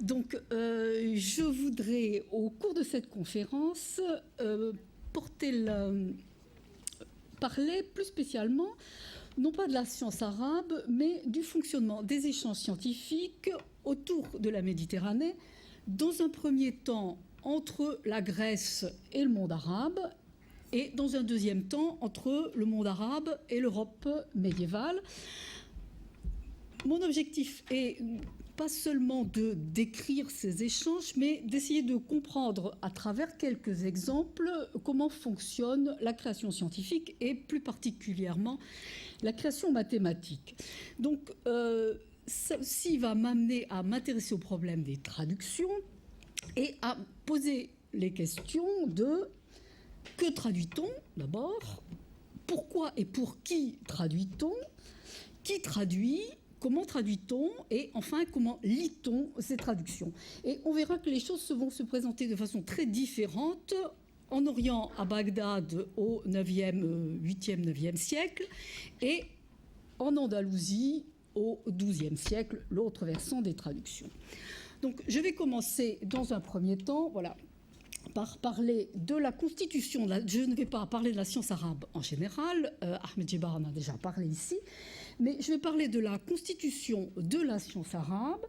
Donc, je voudrais, au cours de cette conférence, parler plus spécialement, non pas de la science arabe, mais du fonctionnement des échanges scientifiques autour de la Méditerranée, dans un premier temps entre la Grèce et le monde arabe, et dans un deuxième temps entre le monde arabe et l'Europe médiévale. Mon objectif est pas seulement de décrire ces échanges, mais d'essayer de comprendre à travers quelques exemples comment fonctionne la création scientifique et plus particulièrement la création mathématique. Donc, ceci va m'amener à m'intéresser au problème des traductions et à poser les questions de que traduit-on d'abord, pourquoi et pour qui traduit-on, qui traduit, comment traduit-on et enfin comment lit-on ces traductions. Et on verra que les choses vont se présenter de façon très différente en Orient, à Bagdad au 8e, 9e siècle et en Andalousie au 12e siècle, l'autre versant des traductions. Donc je vais commencer dans un premier temps, par parler de la constitution. Je ne vais pas parler de la science arabe en général, Ahmed Djebar en a déjà parlé ici, mais je vais parler de la constitution de la science arabe,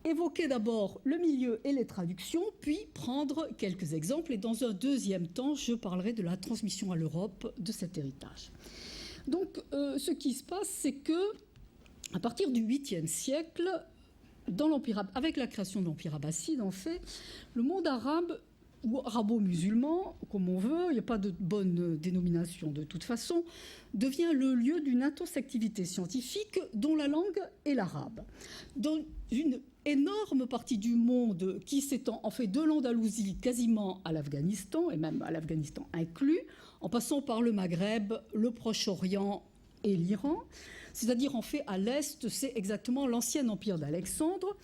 évoquer d'abord le milieu et les traductions, puis prendre quelques exemples, et dans un deuxième temps, je parlerai de la transmission à l'Europe de cet héritage. Donc, ce qui se passe, c'est que à partir du 8e siècle, dans l'Empire, avec la création de l'Empire abbasside, en fait, le monde arabe, ou arabo-musulman, comme on veut, il n'y a pas de bonne dénomination de toute façon, devient le lieu d'une intense activité scientifique dont la langue est l'arabe. Dans une énorme partie du monde qui s'étend en fait de l'Andalousie quasiment à l'Afghanistan, et même à l'Afghanistan inclus, en passant par le Maghreb, le Proche-Orient et l'Iran, c'est-à-dire en fait à l'est, c'est exactement l'ancien empire d'Alexandre.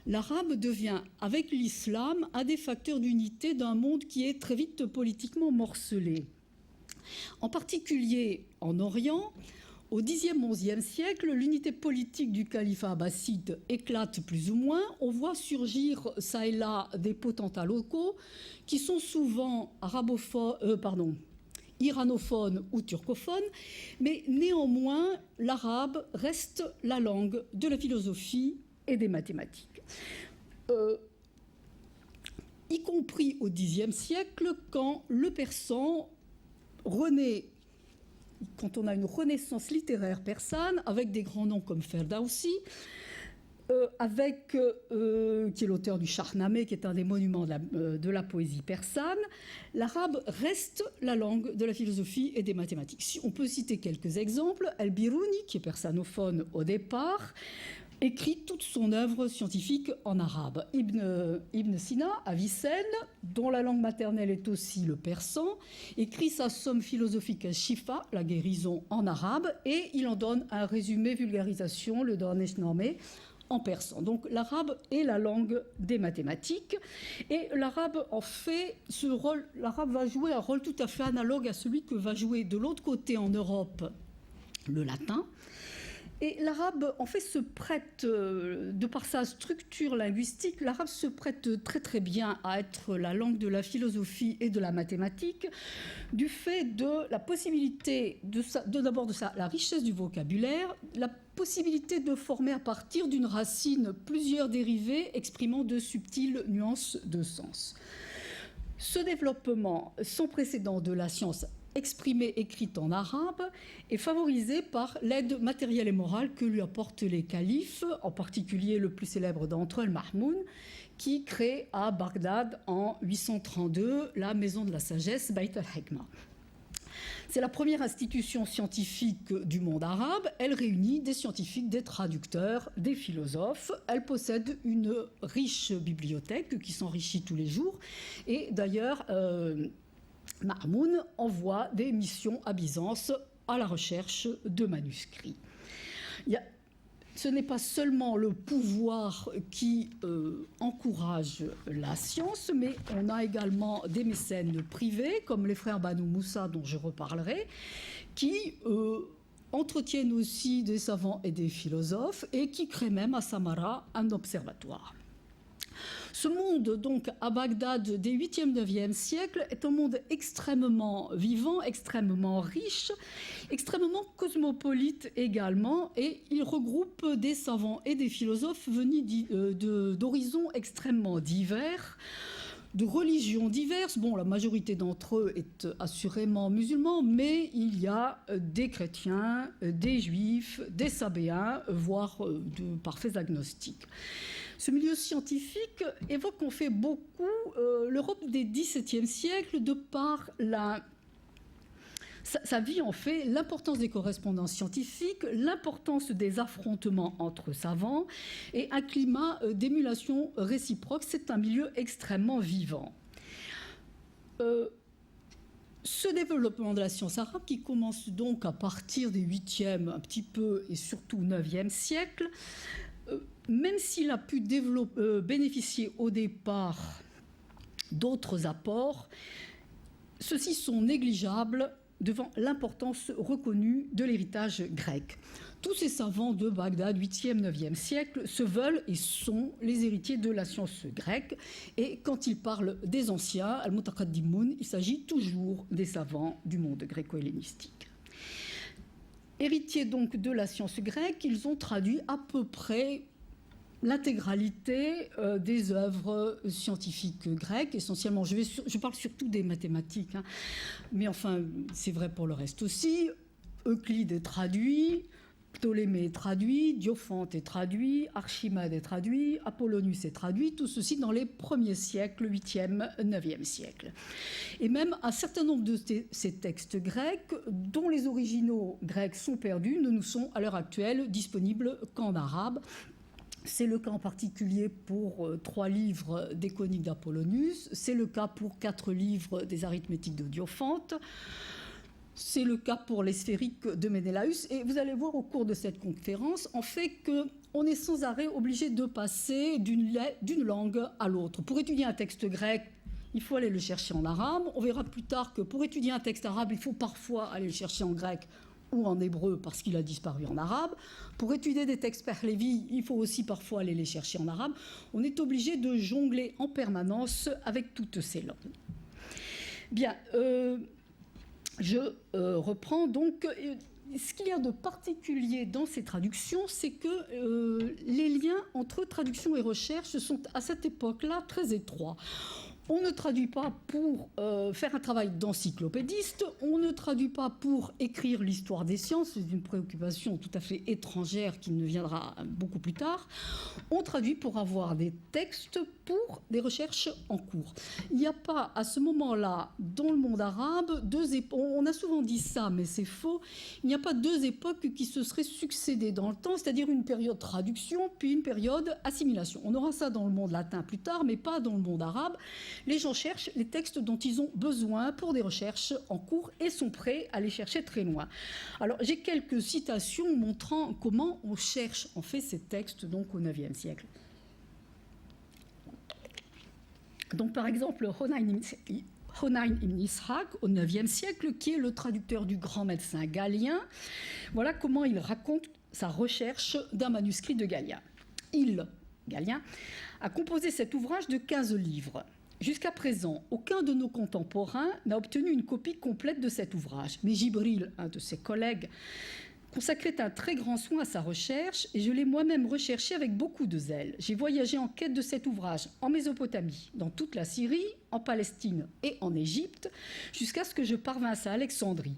L'arabe devient, avec l'islam, un des facteurs d'unité d'un monde qui est très vite politiquement morcelé. En particulier en Orient, au Xe, XIe siècle, l'unité politique du califat abbasside éclate plus ou moins. On voit surgir ça et là des potentats locaux qui sont souvent iranophones ou turcophones, mais néanmoins, l'arabe reste la langue de la philosophie et des mathématiques. Y compris au Xe siècle, quand le persan renaît, quand on a une renaissance littéraire persane, avec des grands noms comme Ferdowsi, qui est l'auteur du Shahnameh, qui est un des monuments de la poésie persane, l'arabe reste la langue de la philosophie et des mathématiques. On peut citer quelques exemples. El-Biruni, qui est persanophone au départ, écrit toute son œuvre scientifique en arabe. Ibn Sina, Avicenne, dont la langue maternelle est aussi le persan, écrit sa somme philosophique Shifa, la guérison, en arabe, et il en donne un résumé vulgarisation, le Danesh-Nameh, en persan. Donc l'arabe est la langue des mathématiques et l'arabe en fait ce rôle, l'arabe va jouer un rôle tout à fait analogue à celui que va jouer de l'autre côté en Europe le latin. Et l'arabe, en fait, se prête, de par sa structure linguistique, l'arabe se prête très très bien à être la langue de la philosophie et de la mathématique, du fait de la possibilité, la richesse du vocabulaire, la possibilité de former à partir d'une racine plusieurs dérivés exprimant de subtiles nuances de sens. Ce développement sans précédent de la science exprimée, écrite en arabe, est favorisée par l'aide matérielle et morale que lui apportent les califes, en particulier le plus célèbre d'entre eux, le Mahmoud, qui crée à Bagdad en 832 la maison de la sagesse, Bayt al-Hikma. C'est la première institution scientifique du monde arabe. Elle réunit des scientifiques, des traducteurs, des philosophes. Elle possède une riche bibliothèque qui s'enrichit tous les jours. Et d'ailleurs, Mahmoud envoie des missions à Byzance à la recherche de manuscrits. Ce n'est pas seulement le pouvoir qui encourage la science, mais on a également des mécènes privés, comme les frères Banu Moussa, dont je reparlerai, qui entretiennent aussi des savants et des philosophes, et qui créent même à Samara un observatoire. Ce monde, donc, à Bagdad des 8e, 9e siècles, est un monde extrêmement vivant, extrêmement riche, extrêmement cosmopolite également, et il regroupe des savants et des philosophes venus d'horizons extrêmement divers, de religions diverses. Bon, la majorité d'entre eux est assurément musulmans, mais il y a des chrétiens, des juifs, des sabéens, voire de parfaits agnostiques. Ce milieu scientifique évoque en fait beaucoup l'Europe des XVIIe siècle de par sa vie en fait, l'importance des correspondances scientifiques, l'importance des affrontements entre savants et un climat d'émulation réciproque. C'est un milieu extrêmement vivant. Ce développement de la science arabe, qui commence donc à partir des 8e, un petit peu, et surtout 9e siècle, même s'il a pu bénéficier au départ d'autres apports, ceux-ci sont négligeables devant l'importance reconnue de l'héritage grec. Tous ces savants de Bagdad, 8e, 9e siècle, se veulent et sont les héritiers de la science grecque. Et quand ils parlent des anciens, al-Mutaqaddimoun, il s'agit toujours des savants du monde gréco-hellénistique. Héritiers donc de la science grecque, ils ont traduit à peu près l'intégralité des œuvres scientifiques grecques, essentiellement. Je parle surtout des mathématiques, hein, mais enfin, c'est vrai pour le reste aussi. Euclide est traduit, Ptolémée est traduit, Diophante est traduit, Archimède est traduit, Apollonius est traduit, tout ceci dans les premiers siècles, 8e, 9e siècle. Et même un certain nombre de ces textes grecs, dont les originaux grecs sont perdus, ne nous sont à l'heure actuelle disponibles qu'en arabe. C'est le cas en particulier pour 3 livres des coniques d'Apollonius, c'est le cas pour 4 livres des arithmétiques de Diophante, c'est le cas pour les sphériques de Ménélaüs. Et vous allez voir au cours de cette conférence, en fait, qu'on est sans arrêt obligé de passer d'une langue à l'autre. Pour étudier un texte grec, il faut aller le chercher en arabe. On verra plus tard que pour étudier un texte arabe, il faut parfois aller le chercher en grec ou en hébreu parce qu'il a disparu en arabe. Pour étudier des textes Pehlevi, il faut aussi parfois aller les chercher en arabe. On est obligé de jongler en permanence avec toutes ces langues. Bien, je reprends donc. Ce qu'il y a de particulier dans ces traductions, c'est que les liens entre traduction et recherche sont à cette époque-là très étroits. On ne traduit pas pour faire un travail d'encyclopédiste, on ne traduit pas pour écrire l'histoire des sciences, c'est une préoccupation tout à fait étrangère qui ne viendra beaucoup plus tard. On traduit pour avoir des textes pour des recherches en cours. Il n'y a pas à ce moment-là, dans le monde arabe, on a souvent dit ça, mais c'est faux, il n'y a pas 2 époques qui se seraient succédées dans le temps, c'est-à-dire une période traduction, puis une période assimilation. On aura ça dans le monde latin plus tard, mais pas dans le monde arabe. Les gens cherchent les textes dont ils ont besoin pour des recherches en cours et sont prêts à les chercher très loin. Alors, j'ai quelques citations montrant comment on cherche en fait ces textes donc au IXe siècle. Donc, par exemple, Honayn ibn Ishaq, au IXe siècle, qui est le traducteur du grand médecin Galien. Voilà comment il raconte sa recherche d'un manuscrit de Galien. Galien, a composé cet ouvrage de 15 livres. Jusqu'à présent, aucun de nos contemporains n'a obtenu une copie complète de cet ouvrage. Mais Jibril, un de ses collègues, consacrait un très grand soin à sa recherche et je l'ai moi-même recherché avec beaucoup de zèle. J'ai voyagé en quête de cet ouvrage en Mésopotamie, dans toute la Syrie, en Palestine et en Égypte, jusqu'à ce que je parvinsse à Alexandrie.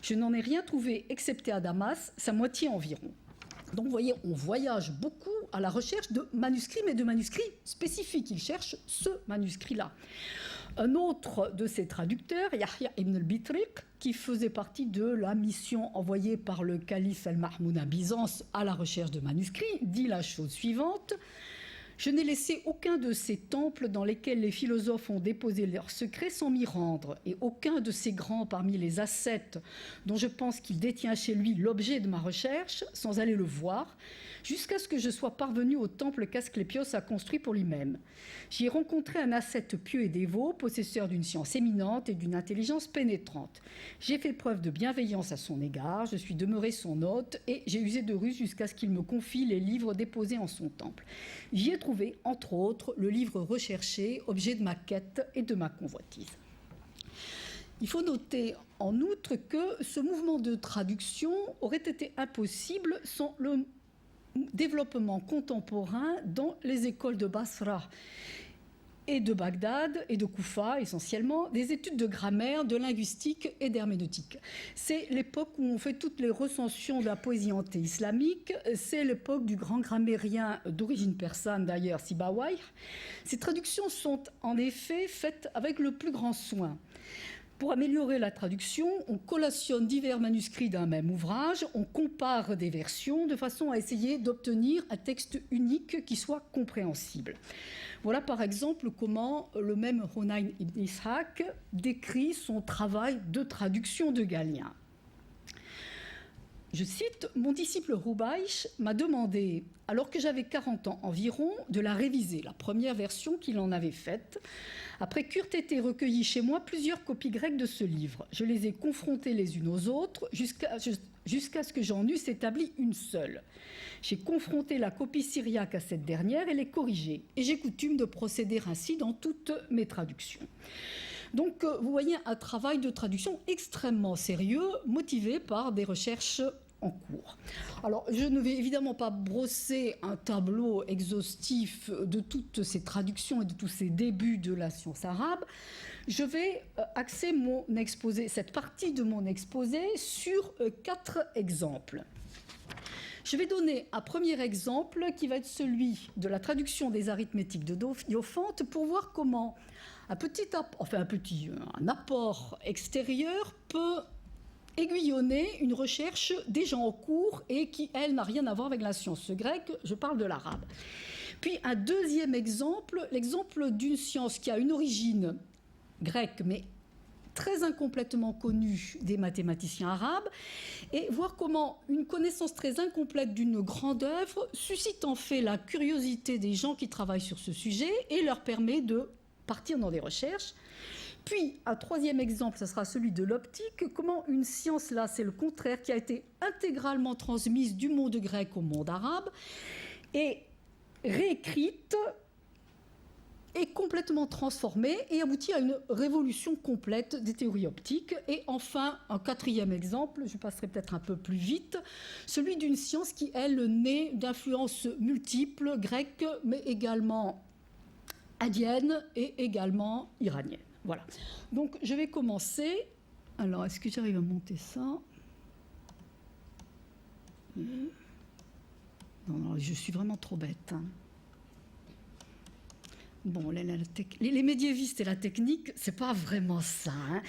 Je n'en ai rien trouvé excepté à Damas, sa moitié environ. Donc vous voyez, on voyage beaucoup à la recherche de manuscrits, mais de manuscrits spécifiques. Il cherche ce manuscrit-là. Un autre de ses traducteurs, Yahya ibn al-Bitriq, qui faisait partie de la mission envoyée par le calife al-Mahmoud à Byzance à la recherche de manuscrits, dit la chose suivante. Je n'ai laissé aucun de ces temples dans lesquels les philosophes ont déposé leurs secrets sans m'y rendre, et aucun de ces grands parmi les ascètes dont je pense qu'il détient chez lui l'objet de ma recherche, sans aller le voir, jusqu'à ce que je sois parvenu au temple qu'Asclépios a construit pour lui-même. J'y ai rencontré un ascète pieux et dévot, possesseur d'une science éminente et d'une intelligence pénétrante. J'ai fait preuve de bienveillance à son égard, je suis demeuré son hôte, et j'ai usé de ruse jusqu'à ce qu'il me confie les livres déposés en son temple. J'y ai trouvé trouver, entre autres, le livre recherché, objet de ma quête et de ma convoitise. Il faut noter en outre que ce mouvement de traduction aurait été impossible sans le développement contemporain dans les écoles de Basra et de Bagdad et de Koufa essentiellement, des études de grammaire, de linguistique et d'herméneutique. C'est l'époque où on fait toutes les recensions de la poésie anté-islamique, c'est l'époque du grand grammairien d'origine persane d'ailleurs, Sibawayh. Ces traductions sont en effet faites avec le plus grand soin. Pour améliorer la traduction, on collationne divers manuscrits d'un même ouvrage, on compare des versions de façon à essayer d'obtenir un texte unique qui soit compréhensible. Voilà par exemple comment le même Hunayn ibn Ishaq décrit son travail de traduction de Galien. Je cite, « Mon disciple Rubaysh m'a demandé, alors que j'avais 40 ans environ, de la réviser, la première version qu'il en avait faite, après qu'eurent été recueillies chez moi plusieurs copies grecques de ce livre. Je les ai confrontées les unes aux autres jusqu'à ce que j'en eusse établi une seule. J'ai confronté la copie syriaque à cette dernière et l'ai corrigée. Et j'ai coutume de procéder ainsi dans toutes mes traductions. » Donc, vous voyez un travail de traduction extrêmement sérieux, motivé par des recherches en cours. Alors, je ne vais évidemment pas brosser un tableau exhaustif de toutes ces traductions et de tous ces débuts de la science arabe. Je vais axer mon exposé, cette partie de mon exposé, sur 4 exemples. Je vais donner un premier exemple qui va être celui de la traduction des arithmétiques de Diophante pour voir comment un apport extérieur peut aiguillonner une recherche déjà en cours et qui, elle, n'a rien à voir avec la science grecque. Je parle de l'arabe. Puis un deuxième exemple, l'exemple d'une science qui a une origine grecque, mais très incomplètement connue des mathématiciens arabes, et voir comment une connaissance très incomplète d'une grande œuvre suscite en fait la curiosité des gens qui travaillent sur ce sujet et leur permet de partir dans des recherches. Puis, un troisième exemple, ce sera celui de l'optique. Comment une science, là, c'est le contraire, qui a été intégralement transmise du monde grec au monde arabe, et réécrite, et complètement transformée, et aboutit à une révolution complète des théories optiques. Et enfin, un quatrième exemple, je passerai peut-être un peu plus vite, celui d'une science qui, elle, naît d'influences multiples, grecques, mais également indienne et également iranienne. Voilà. Donc, je vais commencer. Alors, est-ce que j'arrive à monter ça ? Non, je suis vraiment trop bête. Hein. Bon, les médiévistes et la technique, c'est pas vraiment ça. Hein.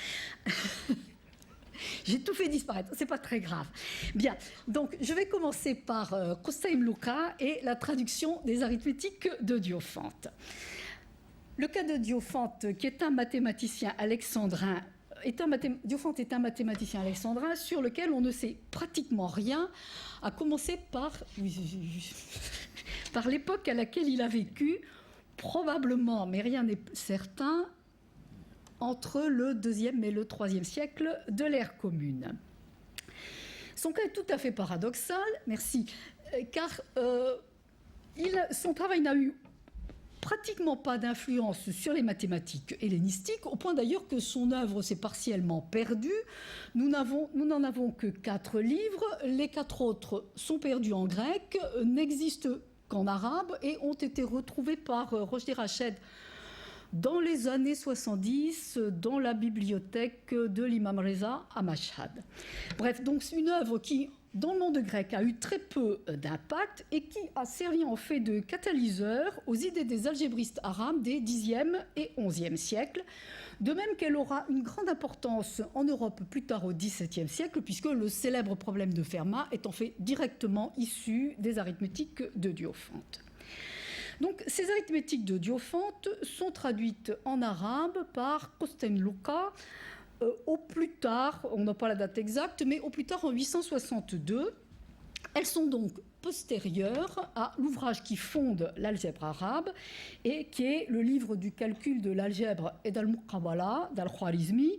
J'ai tout fait disparaître, c'est pas très grave. Bien, donc je vais commencer par Kostaim Luka et la traduction des arithmétiques de Diophante. Le cas de Diophante, qui est un mathématicien alexandrin, Diophante est un mathématicien alexandrin sur lequel on ne sait pratiquement rien, à commencer par l'époque à laquelle il a vécu, probablement, mais rien n'est certain, entre le IIe et le IIIe siècle de l'ère commune. Son cas est tout à fait paradoxal, merci, car son travail n'a eu pratiquement pas d'influence sur les mathématiques hellénistiques, au point d'ailleurs que son œuvre s'est partiellement perdue. Nous n'en avons que 4 livres, les 4 autres sont perdus en grec, n'existent qu'en arabe et ont été retrouvés par Rochdi Rached dans les années 70 dans la bibliothèque de l'imam Reza à Mashhad. Bref, donc c'est une œuvre qui, dans le monde grec, a eu très peu d'impact et qui a servi en fait de catalyseur aux idées des algébristes arabes des Xe et XIe siècles, de même qu'elle aura une grande importance en Europe plus tard au XVIIe siècle, puisque le célèbre problème de Fermat est en fait directement issu des arithmétiques de Diophante. Donc, ces arithmétiques de Diophante sont traduites en arabe par Kostaim Luka, au plus tard, on n'a pas la date exacte, mais au plus tard en 862. Elles sont donc postérieures à l'ouvrage qui fonde l'algèbre arabe et qui est le livre du calcul de l'algèbre et d'al-Muqawala d'al-Khwarizmi,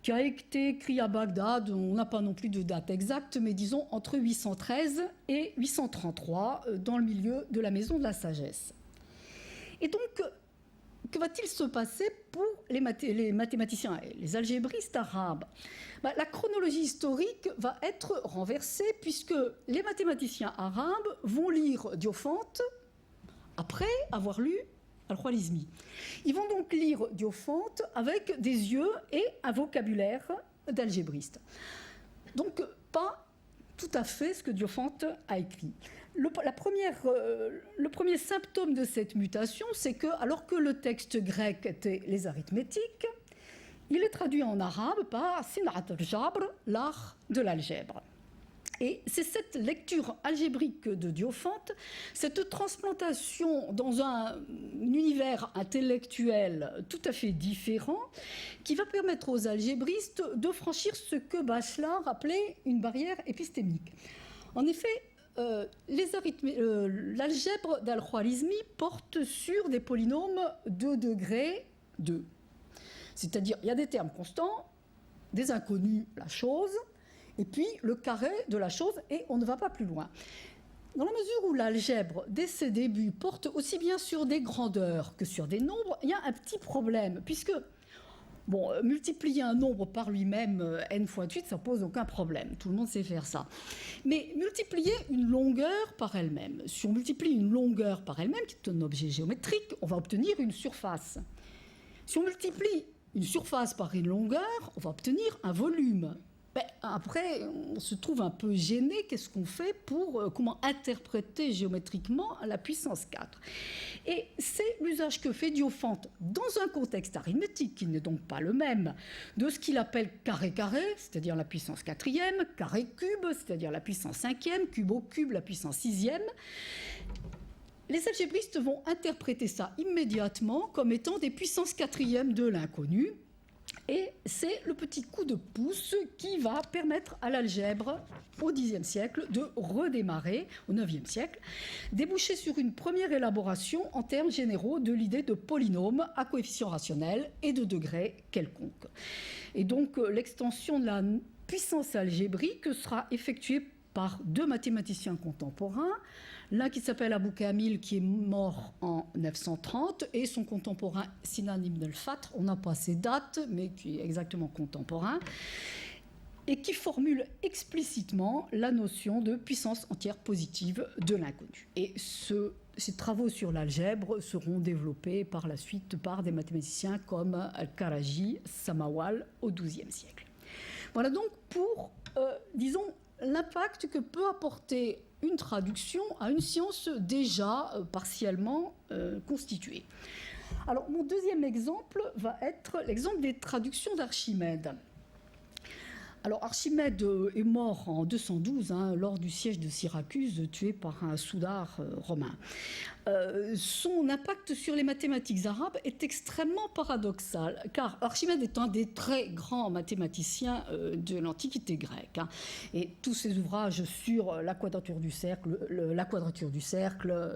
qui a été écrit à Bagdad, on n'a pas non plus de date exacte, mais disons entre 813 et 833, dans le milieu de la Maison de la Sagesse. Et donc, que va-t-il se passer pour les mathématiciens et les algébristes arabes? La chronologie historique va être renversée puisque les mathématiciens arabes vont lire Diophante après avoir lu Al-Khwarizmi. Ils vont donc lire Diophante avec des yeux et un vocabulaire d'algébriste. Donc, pas tout à fait ce que Diophante a écrit. Le premier symptôme de cette mutation, c'est que, alors que le texte grec était les arithmétiques, il est traduit en arabe par Sin'at al-Jabr, l'art de l'algèbre. Et c'est cette lecture algébrique de Diophante, cette transplantation dans un univers intellectuel tout à fait différent, qui va permettre aux algébristes de franchir ce que Bachelard appelait une barrière épistémique. En effet, l'algèbre d'Al-Khwarizmi porte sur des polynômes de degré 2. C'est-à-dire, il y a des termes constants, des inconnus, la chose, et puis le carré de la chose, et on ne va pas plus loin. Dans la mesure où l'algèbre, dès ses débuts, porte aussi bien sur des grandeurs que sur des nombres, il y a un petit problème, puisque multiplier un nombre par lui-même n fois de suite, ça pose aucun problème. Tout le monde sait faire ça. Mais multiplier une longueur par elle-même. Si on multiplie une longueur par elle-même, qui est un objet géométrique, on va obtenir une surface. Si on multiplie une surface par une longueur, on va obtenir un volume. Après, on se trouve un peu gêné. Qu'est-ce qu'on fait pour comment interpréter géométriquement la puissance 4 ? Et c'est l'usage que fait Diophante dans un contexte arithmétique qui n'est donc pas le même, de ce qu'il appelle carré-carré, c'est-à-dire la puissance 4e, carré-cube, c'est-à-dire la puissance 5e, cube au cube, la puissance 6e. Les algébristes vont interpréter ça immédiatement comme étant des puissances 4e de l'inconnu. Et c'est le petit coup de pouce qui va permettre à l'algèbre, au Xe siècle, de redémarrer, au IXe siècle, déboucher sur une première élaboration en termes généraux de l'idée de polynôme à coefficient rationnel et de degré quelconque. Et donc, l'extension de la puissance algébrique sera effectuée par deux mathématiciens contemporains, l'un qui s'appelle Abou Kamil, qui est mort en 930, et son contemporain Sinan ibn al-Fatr, on n'a pas ces dates, mais qui est exactement contemporain, et qui formule explicitement la notion de puissance entière positive de l'inconnu. Et ces travaux sur l'algèbre seront développés par la suite par des mathématiciens comme Al-Karaji, Samawal au XIIe siècle. Voilà donc pour, disons, l'impact que peut apporter une traduction à une science déjà partiellement constituée. Alors, mon deuxième exemple va être l'exemple des traductions d'Archimède. Alors, Archimède est mort en 212, lors du siège de Syracuse, tué par un soudard romain. Son impact sur les mathématiques arabes est extrêmement paradoxal, car Archimède est un des très grands mathématiciens de l'Antiquité grecque. Et tous ses ouvrages sur la quadrature du cercle,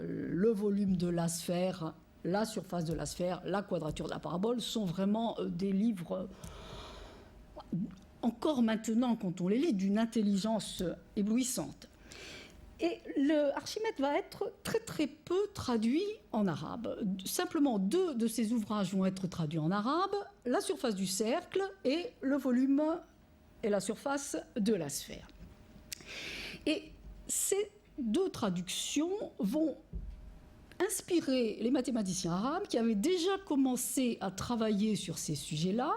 le volume de la sphère, la surface de la sphère, la quadrature de la parabole, sont vraiment des livres... encore maintenant, quand on les lit, d'une intelligence éblouissante. Et Archimède va être très très peu traduit en arabe. Simplement 2 de ses ouvrages vont être traduits en arabe, la surface du cercle et le volume et la surface de la sphère. Et ces 2 traductions vont inspirer les mathématiciens arabes qui avaient déjà commencé à travailler sur ces sujets-là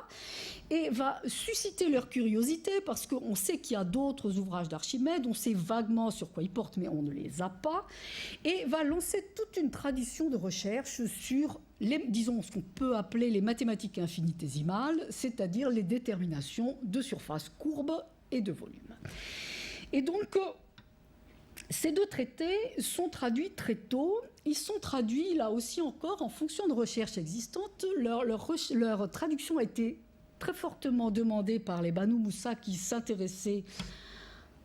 et va susciter leur curiosité parce qu'on sait qu'il y a d'autres ouvrages d'Archimède, on sait vaguement sur quoi ils portent mais on ne les a pas, et va lancer toute une tradition de recherche sur disons ce qu'on peut appeler les mathématiques infinitésimales, c'est-à-dire les déterminations de surface courbe et de volume. Et donc ces 2 traités sont traduits très tôt. Ils sont traduits, là aussi encore, en fonction de recherches existantes. Leur traduction a été très fortement demandée par les Banu Moussa qui s'intéressaient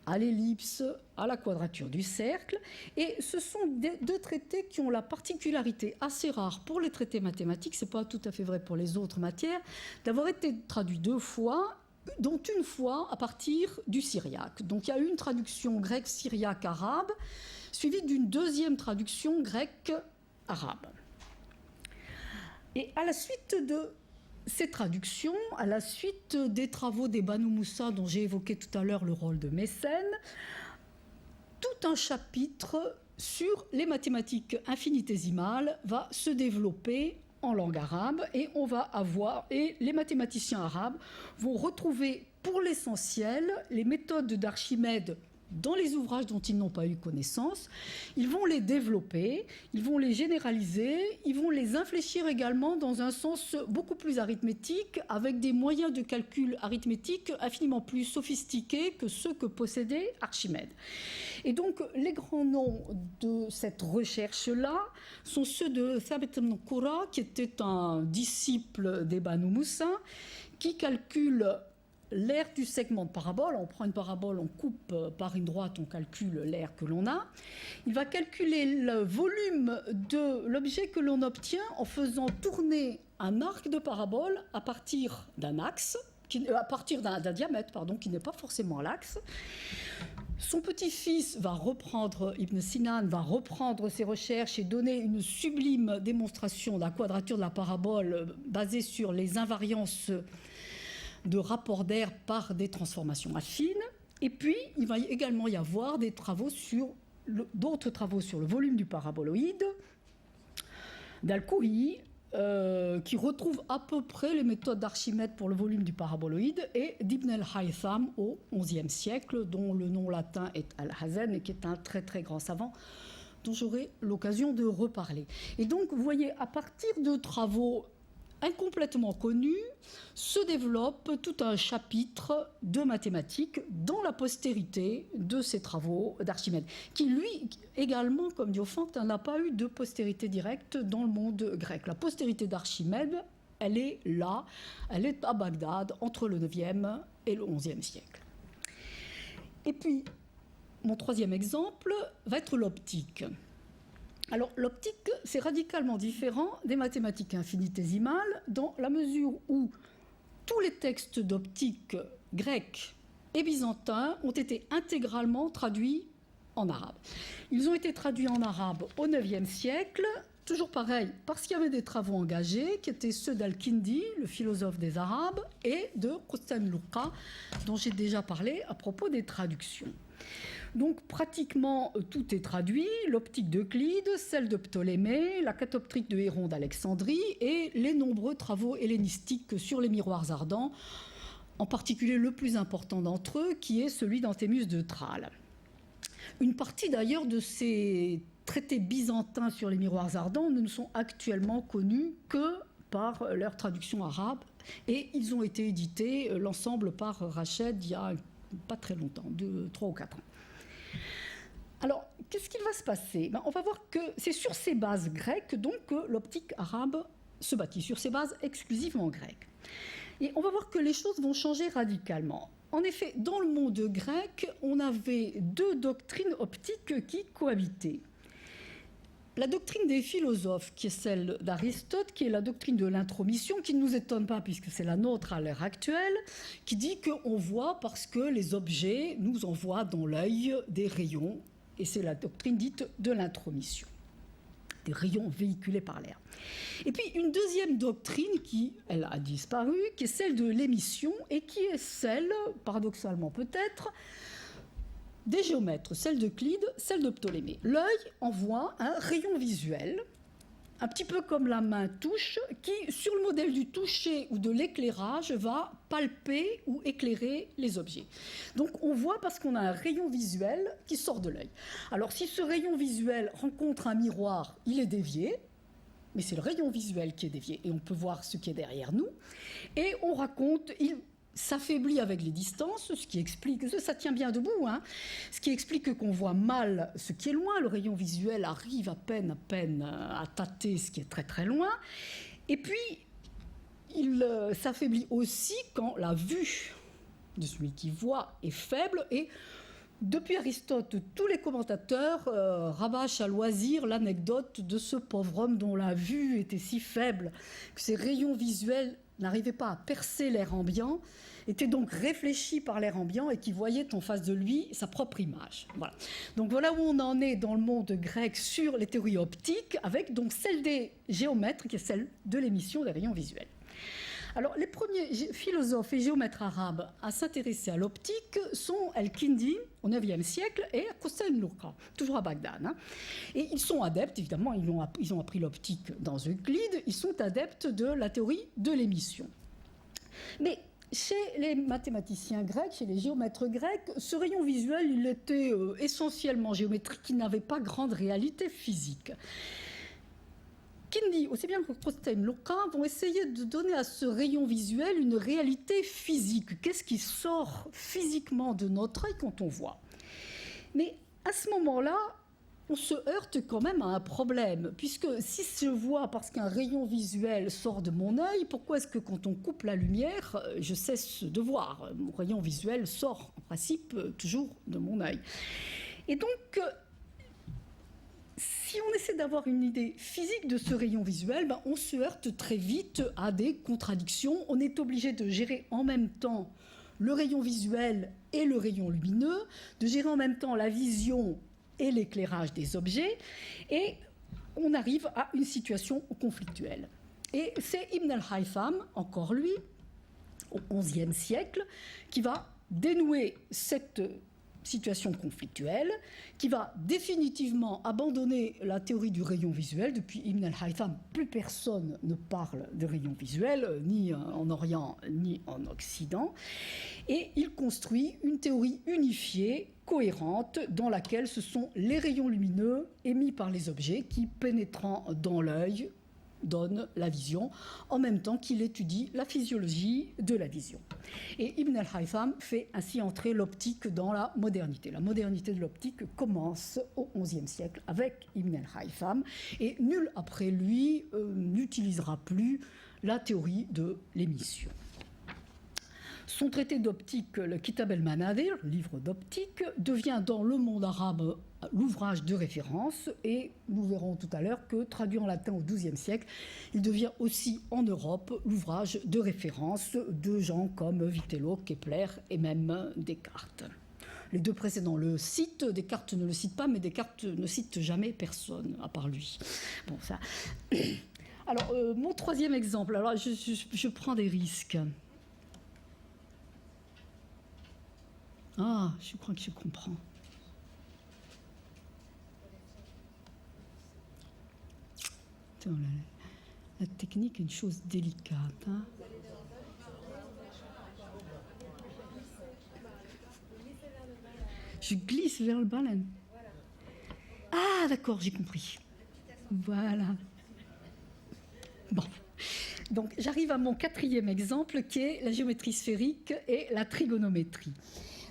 à l'ellipse, à la quadrature du cercle. Et ce sont 2 traités qui ont la particularité assez rare pour les traités mathématiques, ce n'est pas tout à fait vrai pour les autres matières, d'avoir été traduits 2 fois, dont une fois à partir du syriaque. Donc il y a une traduction grecque syriaque arabe, suivie d'une 2e traduction grecque arabe. Et à la suite de ces traductions, à la suite des travaux des Banu Moussa dont j'ai évoqué tout à l'heure le rôle de mécène, tout un chapitre sur les mathématiques infinitésimales va se développer en langue arabe et les mathématiciens arabes vont retrouver pour l'essentiel les méthodes d'Archimède dans les ouvrages dont ils n'ont pas eu connaissance. Ils vont les développer, ils vont les généraliser, ils vont les infléchir également dans un sens beaucoup plus arithmétique, avec des moyens de calcul arithmétique infiniment plus sophistiqués que ceux que possédait Archimède. Et donc, les grands noms de cette recherche-là sont ceux de Thabit ibn Qurra, qui était un disciple des Banu Moussa, qui calcule l'aire du segment de parabole. On prend une parabole, on coupe par une droite, on calcule l'aire que l'on a. Il va calculer le volume de l'objet que l'on obtient en faisant tourner un arc de parabole à partir d'un axe, à partir d'un diamètre, qui n'est pas forcément l'axe. Son petit-fils va reprendre, Ibn Sinan va reprendre ses recherches et donner une sublime démonstration de la quadrature de la parabole basée sur les invariances de rapport d'air par des transformations affines. Et puis, il va également y avoir d'autres travaux sur le volume du paraboloïde d'Al-Kouhi, qui retrouve à peu près les méthodes d'Archimède pour le volume du paraboloïde, et d'Ibn al-Haytham au XIe siècle, dont le nom latin est Al-Hazen, et qui est un très très grand savant dont j'aurai l'occasion de reparler. Et donc, vous voyez, à partir de travaux incomplètement connus, se développe tout un chapitre de mathématiques dans la postérité de ces travaux d'Archimède, qui lui également, comme Diophante, n'a pas eu de postérité directe dans le monde grec. La postérité d'Archimède, elle est là, elle est à Bagdad, entre le 9e et le 11e siècle. Et puis, mon troisième exemple va être l'optique. Alors, l'optique, c'est radicalement différent des mathématiques infinitésimales dans la mesure où tous les textes d'optique grecs et byzantins ont été intégralement traduits en arabe. Ils ont été traduits en arabe au IXe siècle, toujours pareil, parce qu'il y avait des travaux engagés, qui étaient ceux d'Al-Kindi, le philosophe des Arabes, et de Qustan Luqa, dont j'ai déjà parlé à propos des traductions. Donc pratiquement tout est traduit, l'optique d'Euclide, celle de Ptolémée, la catoptrique de Héron d'Alexandrie et les nombreux travaux hellénistiques sur les miroirs ardents, en particulier le plus important d'entre eux qui est celui d'Anthémus de Tralles. Une partie d'ailleurs de ces traités byzantins sur les miroirs ardents ne sont actuellement connus que par leur traduction arabe et ils ont été édités l'ensemble par Rached il y a pas très longtemps, 3 ou 4 ans. Alors, qu'est-ce qu'il va se passer ? On va voir que c'est sur ces bases grecques donc, que l'optique arabe se bâtit, sur ces bases exclusivement grecques. Et on va voir que les choses vont changer radicalement. En effet, dans le monde grec, on avait deux doctrines optiques qui cohabitaient. La doctrine des philosophes, qui est celle d'Aristote, qui est la doctrine de l'intromission, qui ne nous étonne pas puisque c'est la nôtre à l'heure actuelle, qui dit qu'on voit parce que les objets nous envoient dans l'œil des rayons, et c'est la doctrine dite de l'intromission, des rayons véhiculés par l'air. Et puis une deuxième doctrine qui, elle a disparu, qui est celle de l'émission, et qui est celle, paradoxalement peut-être, des géomètres, celle d'Euclide, celle de Ptolémée. L'œil envoie un rayon visuel, un petit peu comme la main touche, qui, sur le modèle du toucher ou de l'éclairage, va palper ou éclairer les objets. Donc on voit parce qu'on a un rayon visuel qui sort de l'œil. Alors si ce rayon visuel rencontre un miroir, il est dévié, mais c'est le rayon visuel qui est dévié, et on peut voir ce qui est derrière nous. Et on raconte... il s'affaiblit avec les distances, ce qui explique, ça tient bien debout, ce qui explique qu'on voit mal ce qui est loin, le rayon visuel arrive à peine à tâter ce qui est très très loin, et puis il s'affaiblit aussi quand la vue de celui qui voit est faible, et depuis Aristote, tous les commentateurs rabâchent à loisir l'anecdote de ce pauvre homme dont la vue était si faible que ses rayons visuels n'arrivait pas à percer l'air ambiant, était donc réfléchi par l'air ambiant et qui voyait en face de lui sa propre image. Voilà. Donc voilà où on en est dans le monde grec sur les théories optiques, avec donc celle des géomètres, qui est celle de l'émission des rayons visuels. Alors, les premiers philosophes et géomètres arabes à s'intéresser à l'optique sont El-Kindi, au IXe siècle, et Hossein Lourqa, toujours à Bagdad. Hein. Et ils sont adeptes, évidemment, ils ont appris l'optique dans Euclide, ils sont adeptes de la théorie de l'émission. Mais chez les mathématiciens grecs, chez les géomètres grecs, ce rayon visuel, il était essentiellement géométrique, il n'avait pas grande réalité physique. Kindi, aussi bien que Hossein Lourqa, vont essayer de donner à ce rayon visuel une réalité physique. Qu'est-ce qui sort physiquement de notre œil quand on voit? Mais à ce moment-là, on se heurte quand même à un problème, puisque si je vois parce qu'un rayon visuel sort de mon œil, pourquoi est-ce que quand on coupe la lumière, je cesse de voir? Mon rayon visuel sort en principe toujours de mon œil. Et donc, si on essaie d'avoir une idée physique de ce rayon visuel, on se heurte très vite à des contradictions. On est obligé de gérer en même temps le rayon visuel et le rayon lumineux, de gérer en même temps la vision et l'éclairage des objets, et on arrive à une situation conflictuelle. Et c'est Ibn al-Haytham, encore lui, au XIe siècle, qui va dénouer cette situation conflictuelle, qui va définitivement abandonner la théorie du rayon visuel. Depuis Ibn al-Haytham, plus personne ne parle de rayon visuel, ni en Orient, ni en Occident. Et il construit une théorie unifiée, cohérente, dans laquelle ce sont les rayons lumineux émis par les objets qui, pénétrant dans l'œil, donnent la vision, en même temps qu'il étudie la physiologie de la vision. Et Ibn al-Haytham fait ainsi entrer l'optique dans la modernité. La modernité de l'optique commence au XIe siècle avec Ibn al-Haytham, et nul après lui n'utilisera plus la théorie de l'émission. Son traité d'optique, le Kitab el-Manadir, livre d'optique, devient dans le monde arabe l'ouvrage de référence, et nous verrons tout à l'heure que, traduit en latin au XIIe siècle, il devient aussi en Europe l'ouvrage de référence de gens comme Vitello, Kepler et même Descartes. Les deux précédents le citent, Descartes ne le cite pas, mais Descartes ne cite jamais personne à part lui. Bon, ça. Alors, mon troisième exemple, alors je prends des risques. Ah, je crois que je comprends. La technique est une chose délicate. Hein. Je glisse vers le baleine. Ah, d'accord, j'ai compris. Voilà. Bon. Donc, j'arrive à mon quatrième exemple, qui est la géométrie sphérique et la trigonométrie.